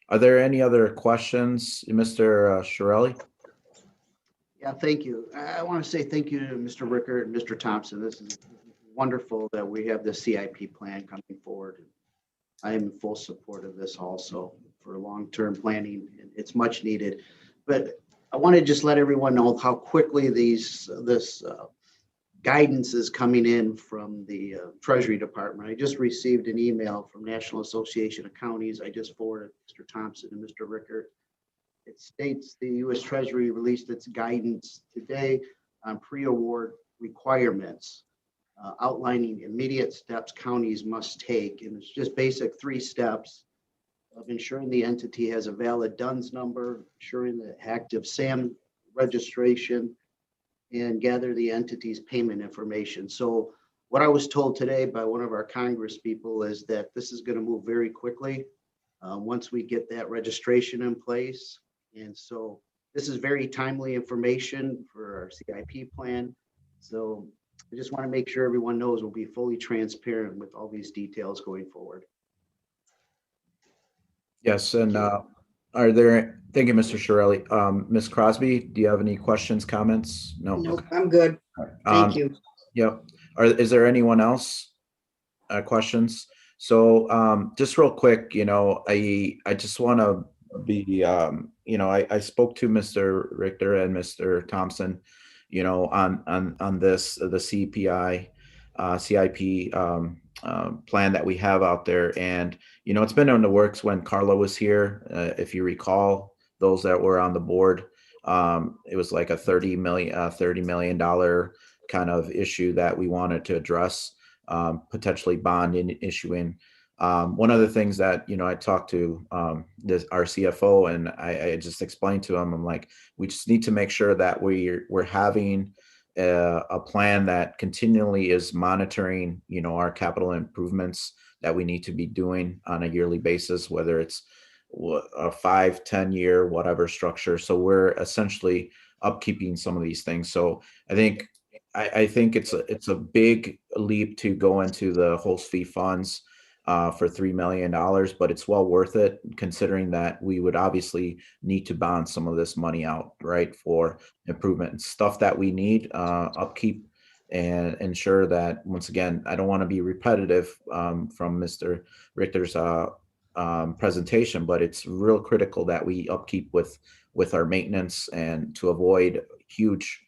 Are there any other questions, Mr. Shirelli? Yeah, thank you. I want to say thank you to Mr. Rickert and Mr. Thompson. This is wonderful that we have the CIP plan coming forward. I am in full support of this also for long-term planning. It's much needed. But I want to just let everyone know how quickly this guidance is coming in from the Treasury Department. I just received an email from National Association of Counties. I just forwarded Mr. Thompson and Mr. Rickert. It states the U.S. Treasury released its guidance today on pre-award requirements, outlining immediate steps counties must take. And it's just basic 3 steps of ensuring the entity has a valid DUNS number, ensuring the active SAM registration, and gather the entity's payment information. So what I was told today by one of our Congress people is that this is going to move very quickly once we get that registration in place. And so this is very timely information for our CIP plan. So I just want to make sure everyone knows we'll be fully transparent with all these details going forward. Yes, and are there, thank you, Mr. Shirelli. Ms. Crosby, do you have any questions, comments? No? Nope, I'm good. Thank you. Yep. Is there anyone else? Questions? So just real quick, I just want to be, I spoke to Mr. Richter and Mr. Thompson, on this, the CIP plan that we have out there. And, it's been in the works when Carla was here. If you recall, those that were on the board, it was like a $30 million kind of issue that we wanted to address, potentially bond issuing. One of the things that, I talked to our CFO, and I just explained to him, I'm like, we just need to make sure that we're having a plan that continually is monitoring, our capital improvements that we need to be doing on a yearly basis, whether it's a 5-10 year, whatever structure. So we're essentially upkeeping some of these things. So I think it's a big leap to go into the host fee funds for $3 million, but it's well worth it, considering that we would obviously need to bond some of this money out, right, for improvement and stuff that we need, upkeep, and ensure that, once again, I don't want to be repetitive from Mr. Richter's presentation, but it's real critical that we upkeep with our maintenance and to avoid huge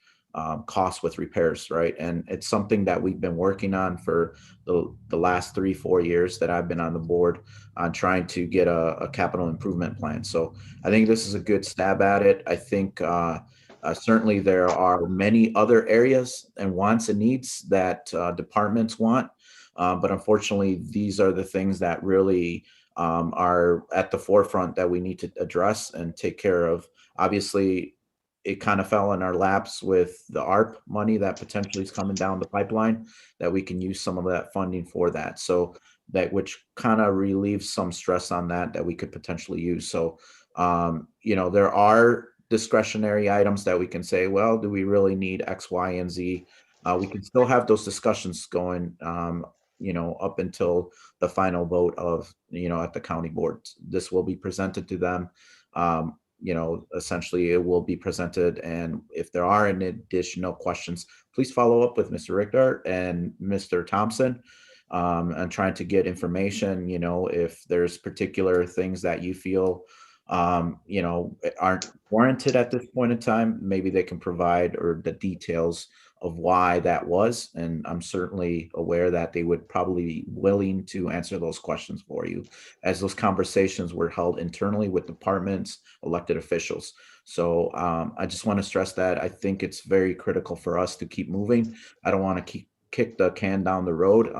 costs with repairs, right? And it's something that we've been working on for the last 3-4 years that I've been on the board on trying to get a capital improvement plan. So I think this is a good stab at it. I think certainly there are many other areas and wants and needs that departments want, but unfortunately, these are the things that really are at the forefront that we need to address and take care of. Obviously, it kind of fell in our laps with the ARP money that potentially is coming down the pipeline, that we can use some of that funding for that. So that, which kind of relieves some stress on that we could potentially use. So, there are discretionary items that we can say, well, do we really need X, Y, and Z? We can still have those discussions going, up until the final vote of, at the county board. This will be presented to them. Essentially it will be presented. And if there are any additional questions, please follow up with Mr. Richter and Mr. Thompson, and trying to get information, if there's particular things that you feel, aren't warranted at this point in time, maybe they can provide or the details of why that was. And I'm certainly aware that they would probably be willing to answer those questions for you, as those conversations were held internally with departments, elected officials. So I just want to stress that I think it's very critical for us to keep moving. I don't want to kick the can down the road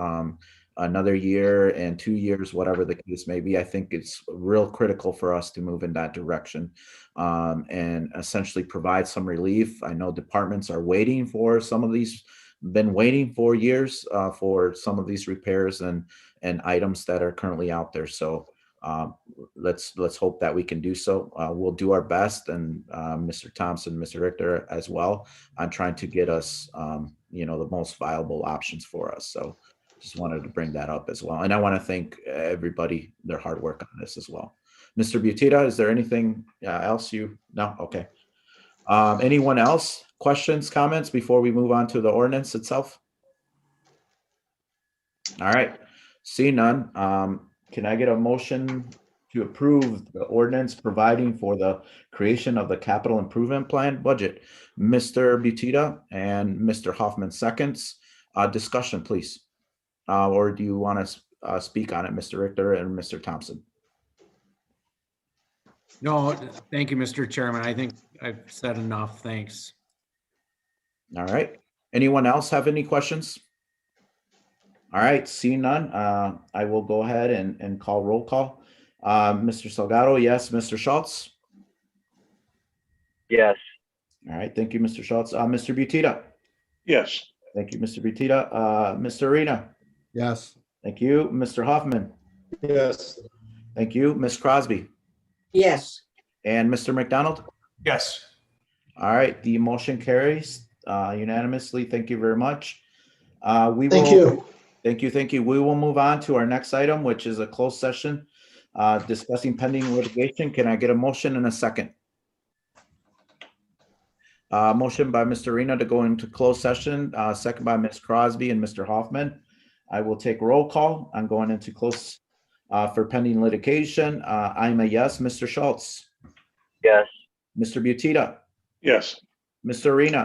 another year and 2 years, whatever the case may be. I think it's real critical for us to move in that direction, and essentially provide some relief. I know departments are waiting for some of these, been waiting for years for some of these repairs and items that are currently out there. So let's hope that we can do so. We'll do our best, and Mr. Thompson, Mr. Richter as well, on trying to get us, the most viable options for us. So just wanted to bring that up as well. And I want to thank everybody, their hard work on this as well. Mr. Butita, is there anything else no? Okay. Anyone else? Questions, comments before we move on to the ordinance itself? All right. See none. Can I get a motion to approve the ordinance providing for the creation of the capital improvement plan budget. Mr. Butita and Mr. Hoffman seconds. Discussion, please. Or do you want to speak on it, Mr. Richter and Mr. Thompson? No, thank you, Mr. Chairman. I think I've said enough. Thanks. All right. Anyone else have any questions? All right, seeing none, I will go ahead and call roll call. Mr. Salgado, yes. Mr. Schultz? Yes. All right, thank you, Mr. Schultz. Mr. Butita? Yes. Thank you, Mr. Butita. Mr. Arena? Yes. Thank you. Mr. Hoffman? Yes. Thank you. Ms. Crosby? Yes. And Mr. McDonald? Yes. All right, the motion carries unanimously. Thank you very much. Thank you. Thank you, thank you. We will move on to our next item, which is a closed session discussing pending litigation. Can I get a motion and a second? Motion by Mr. Arena to go into closed session, second by Ms. Crosby and Mr. Hoffman. I will take roll call. I'm going into close for pending litigation. I'm a yes. Mr. Schultz? Yes. Mr. Butita? Yes. Mr. Arena?